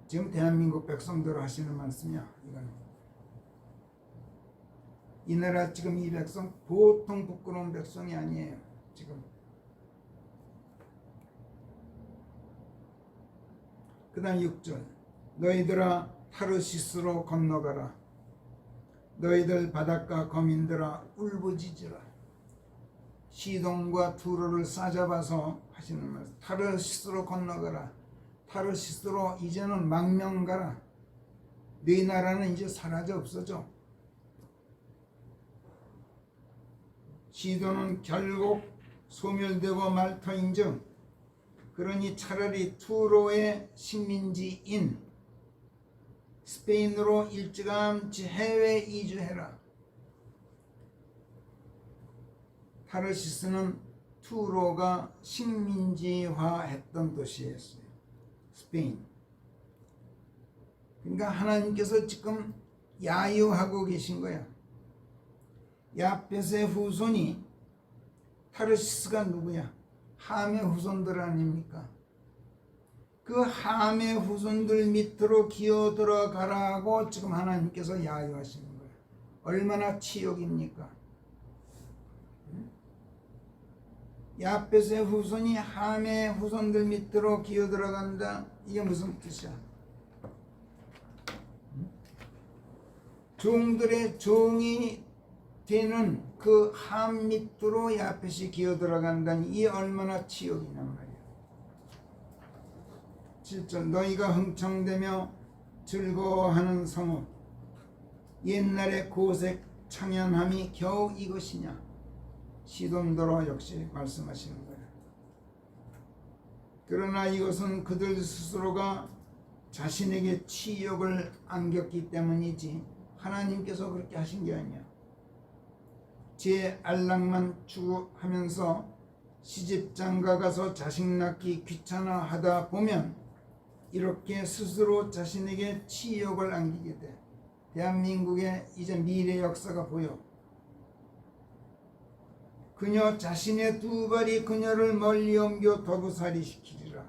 지금 대한민국 백성들 하시는 말씀이야. 이거는 이 나라 지금 이 백성 보통 부끄러운 백성이 아니에요. 지금 그 다음 6절. 너희들아 타르시스로 건너가라. 너희들 바닷가 거민들아 울부짖으라. 시돈과 두로를 싸잡아서 하시는 말씀. 타르시스로 건너가라. 타르시스로 이제는 망명 가라. 네 나라는 이제 사라져 없어져. 시돈은 결국 소멸되고 말 터인즉 그러니 차라리 투로의 식민지인 스페인으로 일찌감치 해외 이주해라. 타르시스는 투로가 식민지화했던 도시였어요. 스페인. 그러니까 하나님께서 지금 야유하고 계신 거야. 야펫의 후손이 타르시스가 누구야? 함의 후손들 아닙니까? 그 함의 후손들 밑으로 기어 들어가라고 지금 하나님께서 야유하시는 거예요. 얼마나 치욕입니까? 야펫의 후손이 함의 후손들 밑으로 기어 들어간다. 이게 무슨 뜻이야? 종들의 종이 되는 그 함 밑으로 야펫이 기어 들어간다니 이 얼마나 치욕이냔 말이야. 7절. 너희가 흥청대며 즐거워하는 성읍 옛날의 고색 창연함이 겨우 이것이냐? 시돈도로 역시 말씀하시는 거예요. 그러나 이것은 그들 스스로가 자신에게 치욕을 안겼기 때문이지 하나님께서 그렇게 하신 게 아니야. 제 안락만 추구하면서 시집장가 가서 자식 낳기 귀찮아 하다 보면 이렇게 스스로 자신에게 치욕을 안기게 돼. 대한민국의 이제 미래 역사가 보여. 그녀 자신의 두 발이 그녀를 멀리 옮겨 더부살이 시키리라.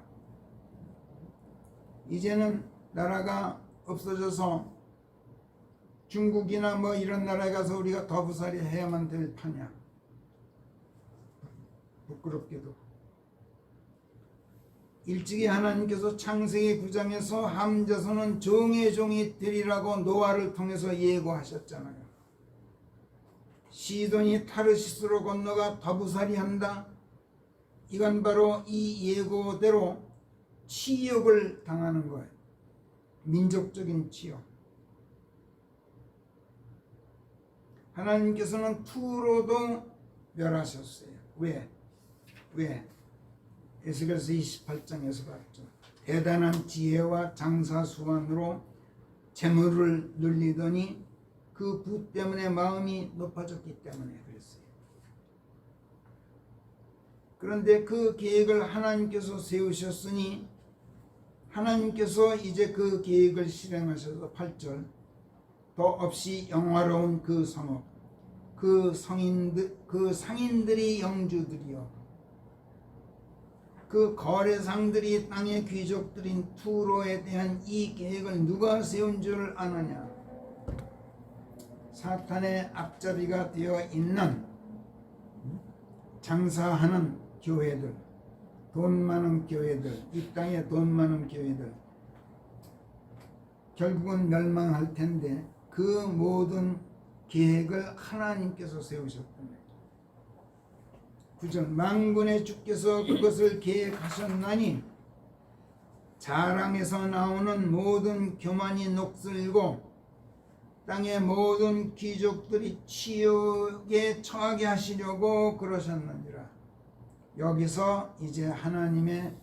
이제는 나라가 없어져서 중국이나 뭐 이런 나라에 가서 우리가 더부살이 해야만 될 판이야. 부끄럽게도. 일찍이 하나님께서 창세기 9장에서 함 자손은 종의 종이 되리라고 노아를 통해서 예고하셨잖아요. 시돈이 타르시스로 건너가 더부살이 한다. 이건 바로 이 예고대로 치욕을 당하는 거예요. 민족적인 치욕. 하나님께서는 투로도 멸하셨어요. 왜? 에스겔서 28장에서 봤죠. 대단한 지혜와 장사수완으로 재물을 늘리더니 그 부 때문에 마음이 높아졌기 때문에 그랬어요. 그런데 그 계획을 하나님께서 세우셨으니 하나님께서 이제 그 계획을 실행하셔서 8절 더 없이 영화로운 그 성읍 그 상인들이 영주들이요 그 거래상들이 땅의 귀족들인 투로에 대한 이 계획을 누가 세운 줄 아느냐? 사탄의 앞잡이가 되어 있는 장사하는 교회들, 돈 많은 교회들, 이 땅에 돈 많은 교회들 결국은 멸망할 텐데 그 모든 계획을 하나님께서 세우셨답니다. 9절 만군의 주께서 그것을 계획하셨나니 자랑에서 나오는 모든 교만이 녹슬고 땅의 모든 귀족들이 치욕에 처하게 하시려고 그러셨느니라. 여기서 이제 하나님의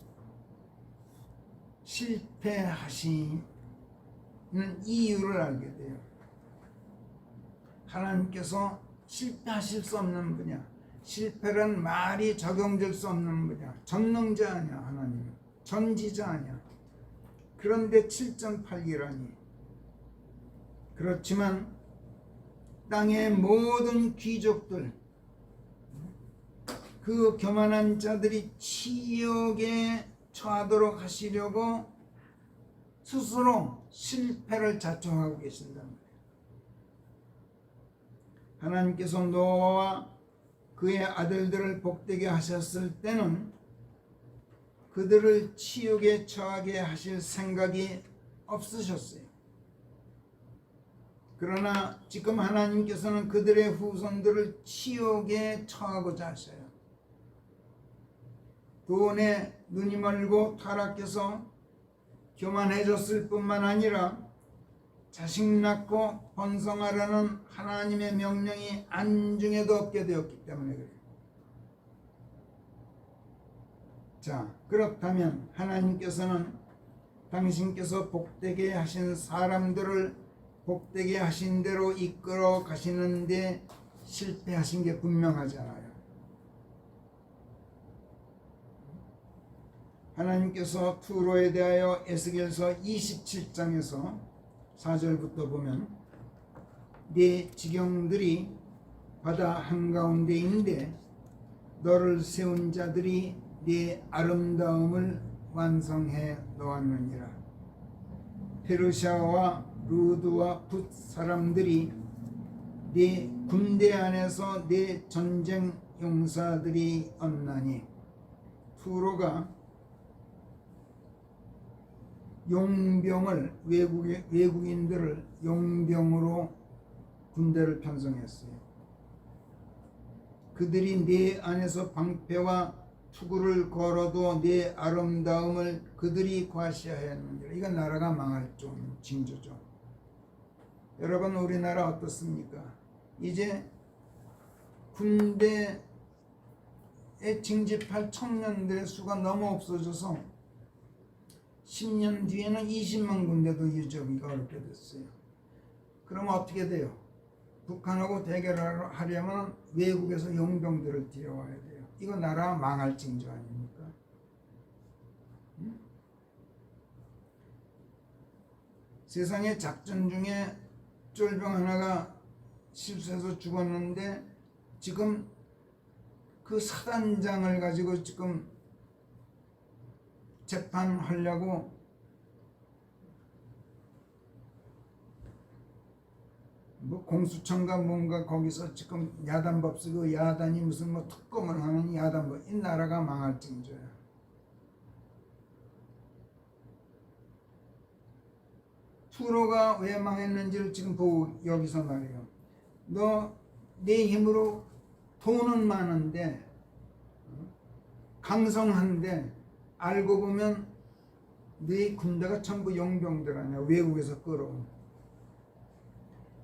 실패하시는 이유를 알게 돼요. 하나님께서 실패하실 수 없는 분야, 실패란 말이 적용될 수 없는 분야, 전능자 아니야. 하나님은 전지자 아니야. 그런데 7.8기라니. 그렇지만 땅의 모든 귀족들, 그 교만한 자들이 치욕에 처하도록 하시려고 스스로 실패를 자초하고 계신단 말이에요. 하나님께서 노아와 그의 아들들을 복되게 하셨을 때는 그들을 치욕에 처하게 하실 생각이 없으셨어요. 그러나 지금 하나님께서는 그들의 후손들을 치욕에 처하고자 하셔요. 돈에 눈이 멀고 타락해서 교만해졌을 뿐만 아니라 자식 낳고 번성하라는 하나님의 명령이 안중에도 없게 되었기 때문에 그래요. 자, 그렇다면 하나님께서는 당신께서 복되게 하신 사람들을 복되게 하신 대로 이끌어 가시는데 실패하신 게 분명하잖아요. 하나님께서 투로에 대하여 에스겔서 27장에서 4절부터 보면 네 지경들이 바다 한가운데인데 너를 세운 자들이 네 아름다움을 완성해 놓았느니라. 페르시아와 루드와 붓 사람들이 네 군대 안에서 네 전쟁 용사들이 없나니 투로가 용병을 외국인들을 용병으로 군대를 편성했어요. 그들이 네 안에서 방패와 투구를 걸어도 네 아름다움을 그들이 과시하였느니라. 이건 나라가 망할 징조죠. 여러분, 우리나라 어떻습니까? 이제 군대에 징집할 청년들의 수가 너무 없어져서 10년 뒤에는 20만 군데도 유지하기가 어렵게 됐어요. 그러면 어떻게 돼요? 북한하고 대결하려면 외국에서 용병들을 들여와야 돼요. 이거 나라 망할 징조 아닙니까? 세상에 작전 중에 쫄병 하나가 실수해서 죽었는데 지금 그 사단장을 가지고 지금 재판하려고 뭐 공수처인가 뭔가 거기서 지금 야단법 쓰고 야단이 무슨 뭐 특검을 하는 야단법. 이 나라가 망할 징조야. 투로가 왜 망했는지를 지금 보고 여기서 말해요. 너 내 힘으로 돈은 많은데 강성한데 알고 보면 네 군대가 전부 용병들 아니야. 외국에서 끌어온.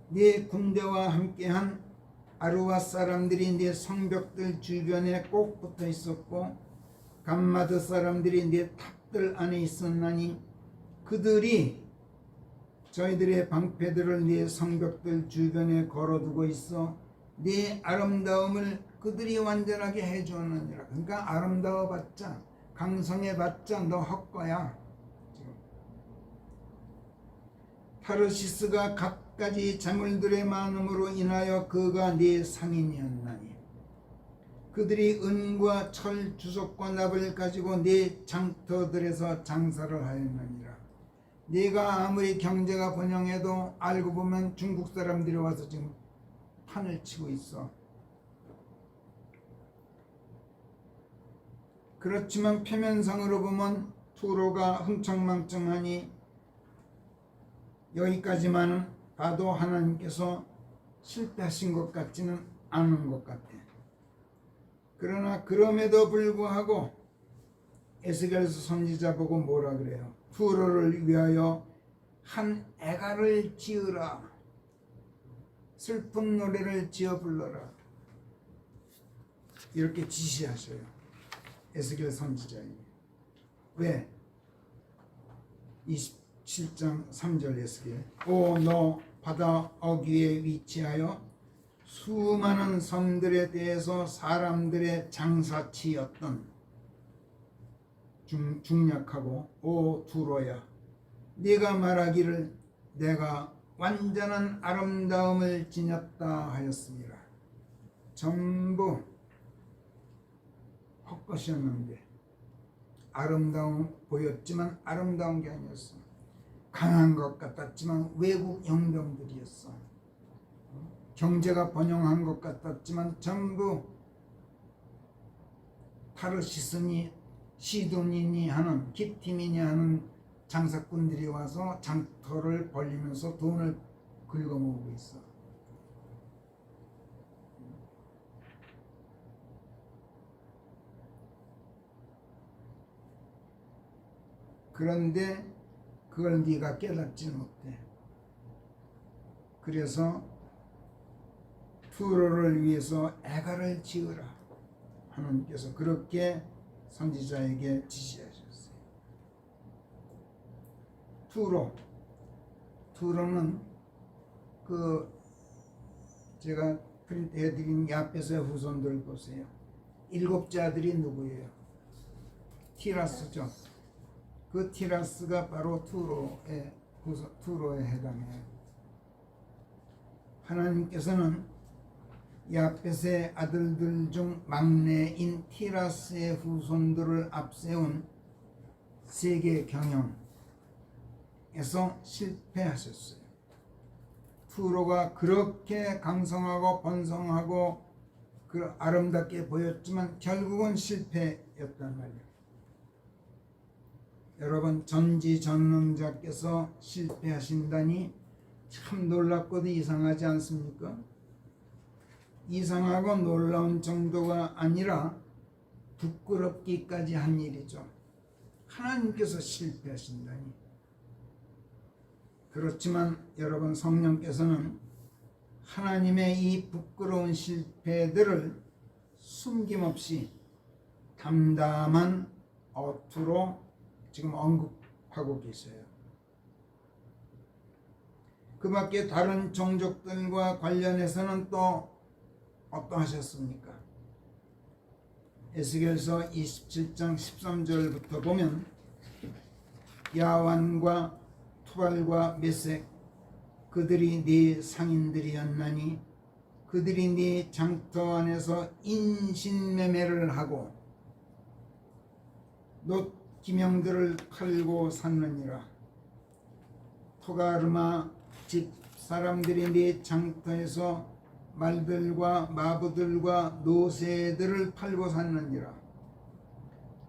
네 군대와 함께한 아루와 사람들이 네 성벽들 주변에 꼭 붙어 있었고 감마드 사람들이 네 탑들 안에 있었나니 그들이 저희들의 방패들을 네 성벽들 주변에 걸어두고 있어 네 아름다움을 그들이 완전하게 해주었느니라. 그러니까 아름다워봤자 강성해봤자 너 헛거야. 타르시스가 갖가지 재물들의 많음으로 인하여 그가 네 상인이었나니 그들이 은과 철 주석과 납을 가지고 네 장터들에서 장사를 하였느니라. 네가 아무리 경제가 번영해도 알고 보면 중국 사람들이 와서 지금 판을 치고 있어. 그렇지만 표면상으로 보면 투로가 흥청망청하니 여기까지만은 봐도 하나님께서 실패하신 것 같지는 않은 것 같아. 그러나 그럼에도 불구하고 에스겔 선지자 보고 뭐라 그래요? 투로를 위하여 한 애가를 지으라. 슬픈 노래를 지어 불러라. 이렇게 지시하셔요. 에스겔 선지자에게. 왜? 27장 3절 에스겔. 오 너 바다 어귀에 위치하여 수많은 섬들에 대해서 사람들의 장사치였던 중략하고 오 두로야 네가 말하기를 내가 완전한 아름다움을 지녔다 하였습니다. 전부 헛것이었는데 아름다움 보였지만 아름다운 게 아니었어. 강한 것 같았지만 외국 영병들이었어. 경제가 번영한 것 같았지만 전부 타르시스니 시돈이니 하는 기팀이니 하는 장사꾼들이 와서 장터를 벌리면서 돈을 긁어모으고 있어. 그런데 그걸 네가 깨닫지 못해. 그래서 투로를 위해서 애가를 지으라. 하나님께서 그렇게 선지자에게 지시하셨어요. 투로는 그 제가 프린트해드린 야베스의 후손들 보세요. 7째 아들이 누구예요? 티라스죠. 그 티라스가 바로 투로에 해당해요. 하나님께서는 야벳의 아들들 중 막내인 티라스의 후손들을 앞세운 세계 경영에서 실패하셨어요. 투로가 그렇게 강성하고 번성하고 그 아름답게 보였지만 결국은 실패였단 말이에요. 여러분, 전지전능자께서 실패하신다니 참 놀랍고도 이상하지 않습니까? 이상하고 놀라운 정도가 아니라 부끄럽기까지 한 일이죠. 하나님께서 실패하신다니. 그렇지만 여러분, 성령께서는 하나님의 이 부끄러운 실패들을 숨김없이 담담한 어투로 지금 언급하고 계세요. 그 밖에 다른 종족들과 관련해서는 또 어떠하셨습니까? 에스겔서 27장 13절부터 보면 야완과 투발과 메색 그들이 네 상인들이었나니 그들이 네 장터 안에서 인신매매를 하고 놋기명들을 팔고 샀느니라. 토가르마 집 사람들이 네 장터에서 말들과 마부들과 노새들을 팔고 샀느니라.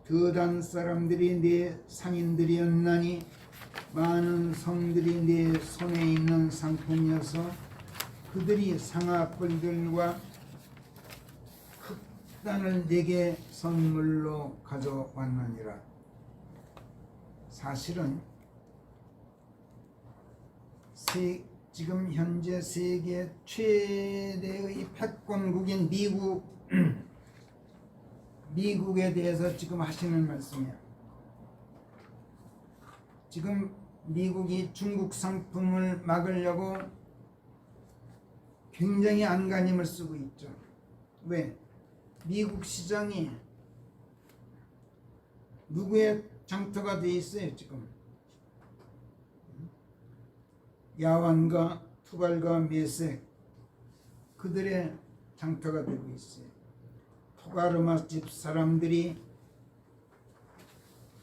드단 사람들이 네 상인들이었나니 많은 성들이 네 손에 있는 상품이어서 그들이 상아뿔들과 흑단을 내게 선물로 가져왔느니라. 사실은 지금 현재 세계 최대의 패권국인 미국에 대해서 지금 하시는 말씀이야. 지금 미국이 중국 상품을 막으려고 굉장히 안간힘을 쓰고 있죠. 왜? 미국 시장이 누구의 장터가 돼 있어요 지금? 야완과 투발과 메색, 그들의 장터가 되고 있어요. 토가르마 집 사람들이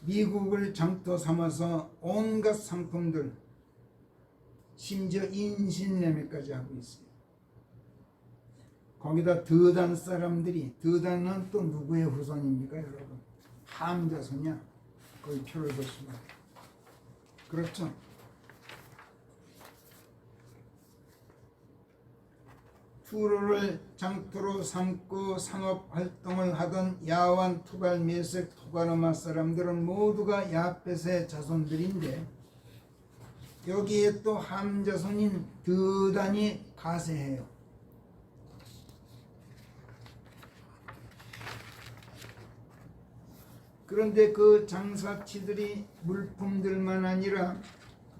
미국을 장터 삼아서 온갖 상품들, 심지어 인신매매까지 하고 있어요. 거기다 드단 사람들이, 드단은 또 누구의 후손입니까 여러분? 함 자손이야. 거기 표를 보시면 그렇죠. 투르를 장터로 삼고 상업활동을 하던 야완, 투발, 메색, 토가르마 사람들은 모두가 야펫의 자손들인데 여기에 또 함 자손인 드단이 가세해요. 그런데 그 장사치들이 물품들만 아니라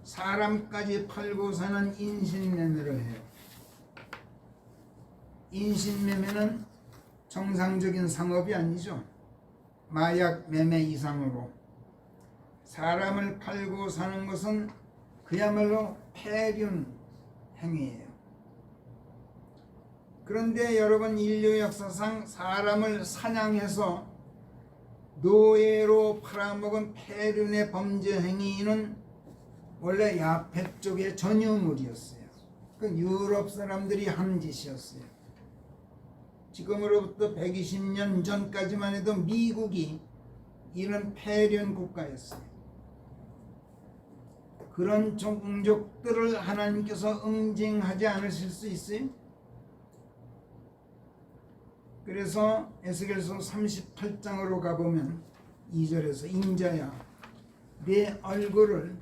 사람까지 팔고 사는 인신매매를 해요. 인신매매는 정상적인 상업이 아니죠. 마약 매매 이상으로 사람을 팔고 사는 것은 그야말로 폐륜 행위예요. 그런데 여러분, 인류 역사상 사람을 사냥해서 노예로 팔아먹은 폐륜의 범죄 행위는 원래 야펫 쪽의 전유물이었어요. 그 유럽 사람들이 한 짓이었어요. 지금으로부터 120년 전까지만 해도 미국이 이런 폐륜 국가였어요. 그런 종족들을 하나님께서 응징하지 않으실 수 있어요? 그래서 에스겔서 38장으로 가보면 2절에서 인자야, 내 얼굴을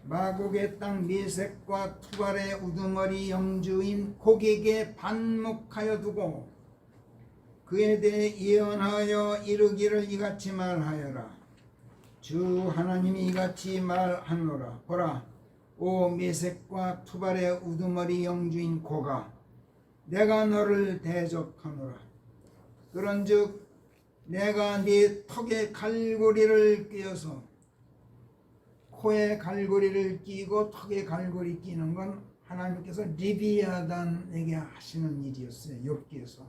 마곡의 땅 메색과 투발의 우두머리 영주인 고객에 반목하여 두고 그에 대해 예언하여 이르기를 이같이 말하여라. 주 하나님이 이같이 말하노라. 보라, 오 메색과 투발의 우두머리 영주인 고가, 내가 너를 대적하노라. 그런즉 내가 네 턱에 갈고리를 끼어서, 코에 갈고리를 끼고 턱에 갈고리 끼는 건 하나님께서 리비아단에게 하시는 일이었어요. 욥기에서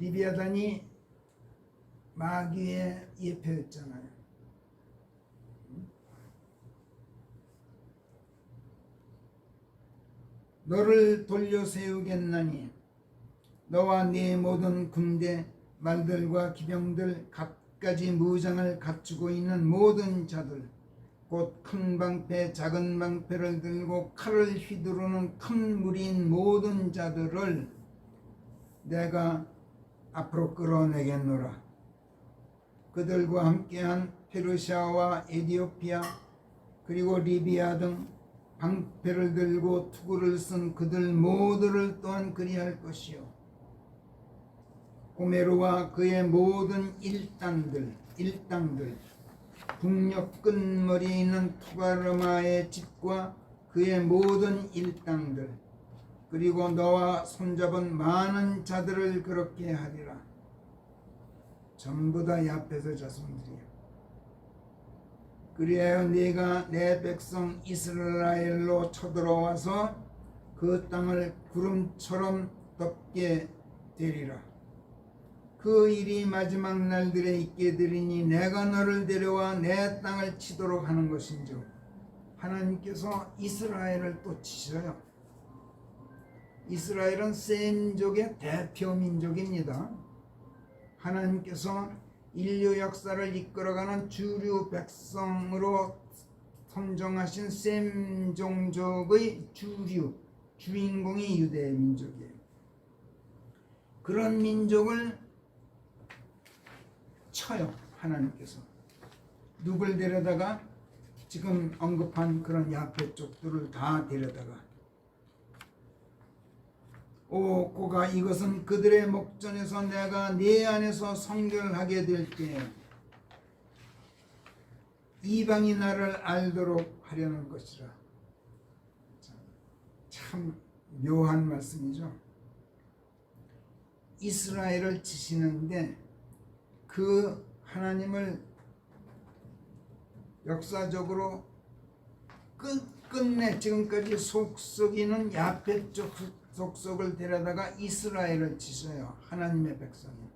리비아단이 마귀의 예표였잖아요. 너를 돌려 세우겠나니 너와 네 모든 군대 말들과 기병들 갖가지 무장을 갖추고 있는 모든 자들, 곧 큰 방패 작은 방패를 들고 칼을 휘두르는 큰 무리인 모든 자들을 내가 앞으로 끌어내겠노라. 그들과 함께한 페르시아와 에디오피아 그리고 리비아 등 방패를 들고 투구를 쓴 그들 모두를 또한 그리할 것이요, 고메르와 그의 모든 일당들 북녘 끝머리에 있는 토가르마의 집과 그의 모든 일당들, 그리고 너와 손잡은 많은 자들을 그렇게 하리라. 전부 다 야펫의 자손들이야. 그리하여 네가 내 백성 이스라엘로 쳐들어와서 그 땅을 구름처럼 덮게 되리라. 그 일이 마지막 날들에 있게 되리니 내가 너를 데려와 내 땅을 치도록 하는 것인즉, 하나님께서 이스라엘을 또 치셔요. 이스라엘은 셈족의 대표 민족입니다. 하나님께서 인류 역사를 이끌어가는 주류 백성으로 선정하신 셈 종족의 주인공이 유대 민족이에요. 그런 민족을 쳐요. 하나님께서 누굴 데려다가 지금 언급한 그런 야페 족들을 다 데려다가 오 고가 이것은 그들의 목전에서 내가 네 안에서 성결하게 될 때 이방이 나를 알도록 하려는 것이라. 참 묘한 말씀이죠. 이스라엘을 치시는데 그 하나님을 역사적으로 끝끝내 지금까지 속썩이는 야페 쪽 속속을 데려다가 이스라엘을 치셔요. 하나님의 백성이.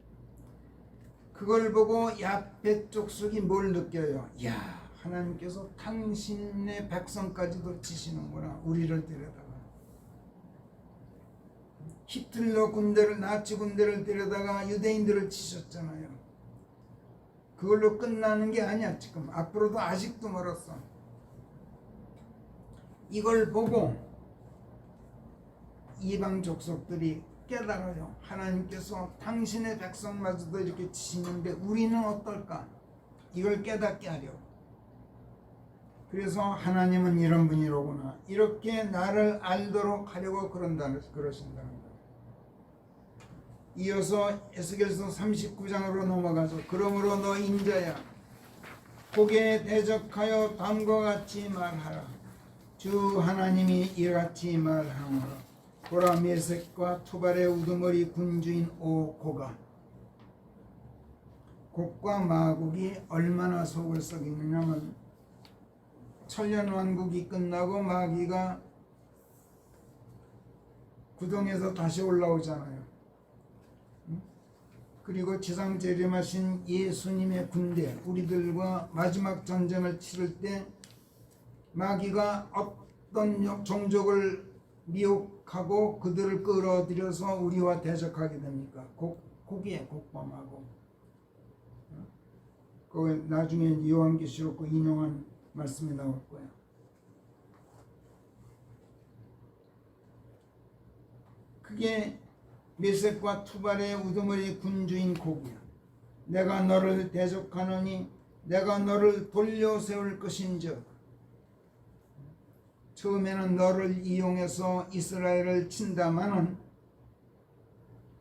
그걸 보고 야페 족속이 뭘 느껴요? 야, 하나님께서 당신의 백성까지도 치시는구나. 우리를 데려다가. 히틀러 군대를, 나치 군대를 데려다가 유대인들을 치셨잖아요. 그걸로 끝나는 게 아니야. 지금 앞으로도 아직도 멀었어. 이걸 보고 이방 족속들이 깨달아요. 하나님께서 당신의 백성마저도 이렇게 치시는데 우리는 어떨까? 이걸 깨닫게 하려고. 그래서 하나님은 이런 분이로구나. 이렇게 나를 알도록 하려고 그러신다는 거예요. 이어서 에스겔서 39장으로 넘어가서 그러므로 너 인자야 고개에 대적하여 다음과 같이 말하라. 주 하나님이 이같이 말하노라. 보라 메섹과 투발의 우두머리 군주인 오 고가. 곡과 마곡이 얼마나 속을 썩이느냐면 천년왕국이 끝나고 마귀가 구덩에서 다시 올라오잖아요. 그리고 지상 재림하신 예수님의 군대 우리들과 마지막 전쟁을 치를 때 마귀가 어떤 종족을 미혹하고 그들을 끌어들여서 우리와 대적하게 됩니까? 곡이에요. 곡과 마곡. 그 나중에 요한계시록 그 인용한 말씀이 나올 거예요. 그게 메섹과 투발의 우두머리 군주인 곡이야. 내가 너를 대적하노니 내가 너를 돌려 세울 것인즉. 처음에는 너를 이용해서 이스라엘을 친다마는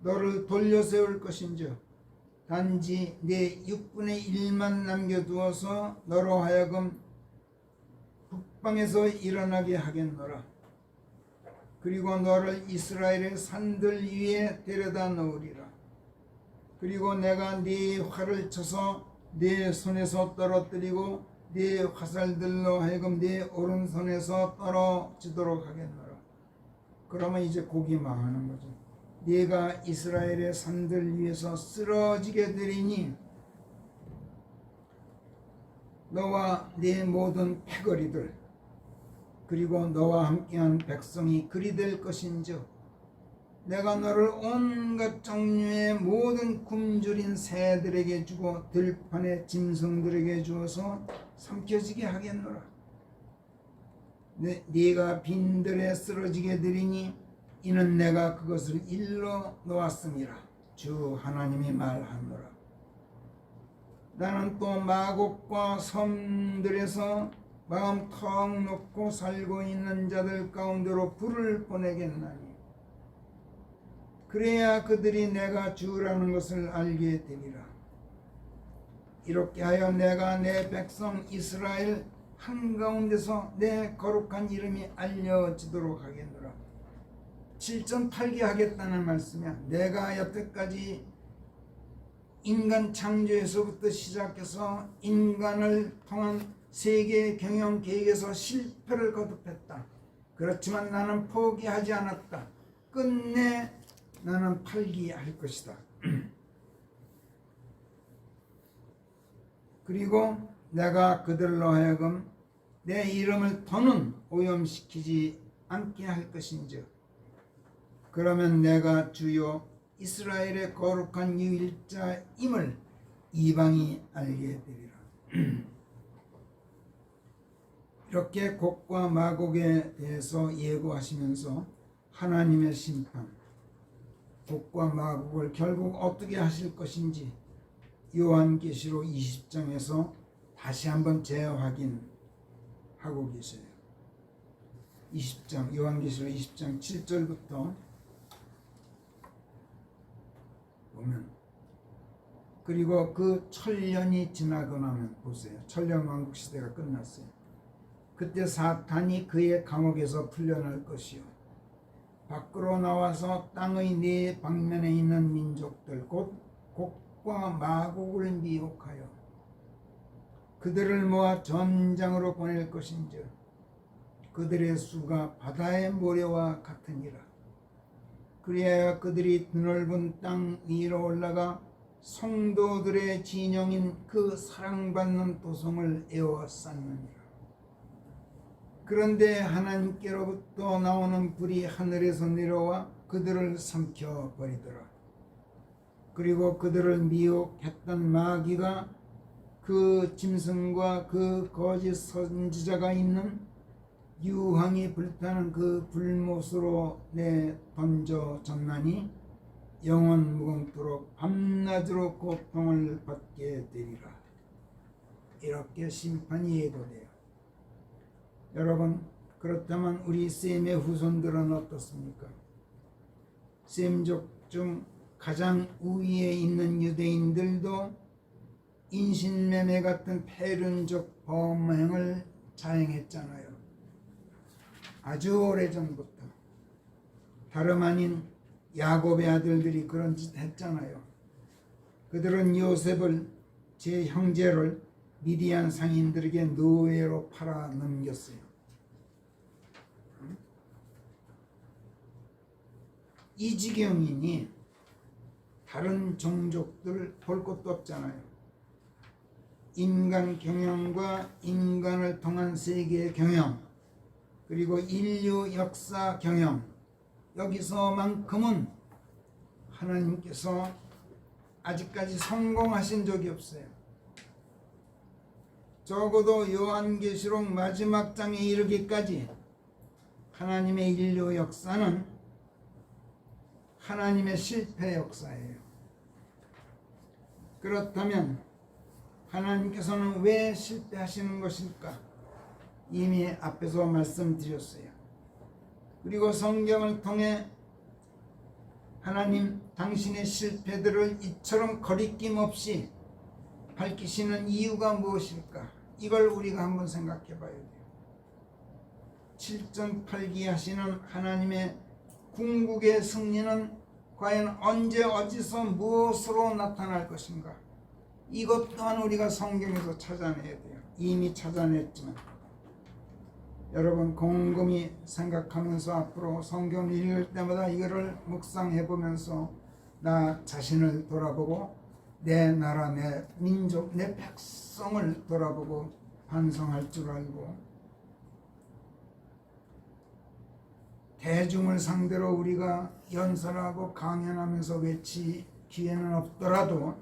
너를 돌려 세울 것인즉 단지 내 6분의 1만 남겨두어서 너로 하여금 북방에서 일어나게 하겠노라. 그리고 너를 이스라엘의 산들 위에 데려다 놓으리라. 그리고 내가 네 활을 쳐서 네 손에서 떨어뜨리고 네 화살들로 하여금 네 오른손에서 떨어지도록 하겠노라. 그러면 이제 곡이 망하는 거죠. 네가 이스라엘의 산들 위에서 쓰러지게 되리니 너와 네 모든 패거리들 그리고 너와 함께한 백성이 그리 될 것인즉 내가 너를 온갖 종류의 모든 굶주린 새들에게 주고 들판의 짐승들에게 주어서 삼켜지게 하겠노라. 네가 빈들에 쓰러지게 되리니 이는 내가 그것을 일러 놓았음이라. 주 하나님이 말하노라. 나는 또 마곡과 섬들에서 마음 턱 놓고 살고 있는 자들 가운데로 불을 보내겠나니 그래야 그들이 내가 주라는 것을 알게 되리라. 이렇게 하여 내가 내 백성 이스라엘 한가운데서 내 거룩한 이름이 알려지도록 하겠노라. 7전 8개 하겠다는 말씀이야. 내가 여태까지 인간 창조에서부터 시작해서 인간을 통한 세계 경영 계획에서 실패를 거듭했다. 그렇지만 나는 포기하지 않았다. 끝내 나는 팔기할 것이다. 그리고 내가 그들로 하여금 내 이름을 더는 오염시키지 않게 할 것인즉 그러면 내가 주요 이스라엘의 거룩한 유일자임을 이방이 알게 되리라. 이렇게 곡과 마곡에 대해서 예고하시면서 하나님의 심판, 곡과 마곡을 결국 어떻게 하실 것인지 요한계시록 20장에서 다시 한번 재확인, 하고 계세요. 20장 요한계시록 20장 7절부터 보면, 그리고 그 천년이 지나고 나면 보세요. 천년 왕국 시대가 끝났어요. 그때 사탄이 그의 감옥에서 풀려날 것이요, 밖으로 나와서 땅의 네 방면에 있는 민족들 곧 곡과 마곡을 미혹하여 그들을 모아 전장으로 보낼 것인즉 그들의 수가 바다의 모래와 같으니라. 그리하여 그들이 드넓은 땅 위로 올라가 성도들의 진영인 그 사랑받는 도성을 에워쌌느니라. 그런데 하나님께로부터 나오는 불이 하늘에서 내려와 그들을 삼켜버리더라. 그리고 그들을 미혹했던 마귀가 그 짐승과 그 거짓 선지자가 있는 유황이 불타는 그 불못으로 내 던져졌나니 영원 무궁토록 밤낮으로 고통을 받게 되리라. 이렇게 심판이 예고돼요. 여러분, 그렇다면 우리 셈의 후손들은 어떻습니까? 셈족 중 가장 우위에 있는 유대인들도 인신매매 같은 폐륜적 범행을 자행했잖아요. 아주 오래전부터. 다름 아닌 야곱의 아들들이 그런 짓 했잖아요. 그들은 요셉을, 제 형제를 미디안 상인들에게 노예로 팔아 넘겼어요. 이 지경이니 다른 종족들 볼 것도 없잖아요. 인간 경영과 인간을 통한 세계 경영, 그리고 인류 역사 경영, 여기서만큼은 하나님께서 아직까지 성공하신 적이 없어요. 적어도 요한계시록 마지막 장에 이르기까지 하나님의 인류 역사는 하나님의 실패 역사예요. 그렇다면 하나님께서는 왜 실패하시는 것일까? 이미 앞에서 말씀드렸어요. 그리고 성경을 통해 하나님 당신의 실패들을 이처럼 거리낌 없이 밝히시는 이유가 무엇일까? 이걸 우리가 한번 생각해 봐야 돼요. 7전8기 하시는 하나님의 궁극의 승리는 과연 언제 어디서 무엇으로 나타날 것인가? 이것 또한 우리가 성경에서 찾아내야 돼요. 이미 찾아냈지만 여러분 곰곰이 생각하면서 앞으로 성경을 읽을 때마다 이거를 묵상해 보면서 나 자신을 돌아보고 내 나라, 내 민족, 내 백성을 돌아보고 반성할 줄 알고, 대중을 상대로 우리가 연설하고 강연하면서 외치기에는 없더라도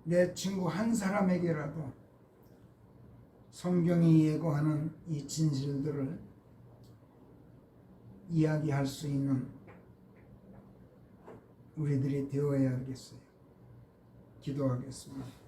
내 친구 한 사람에게라도 성경이 예고하는 이 진실들을 이야기할 수 있는 우리들이 되어야 하겠어요. 기도하겠습니다.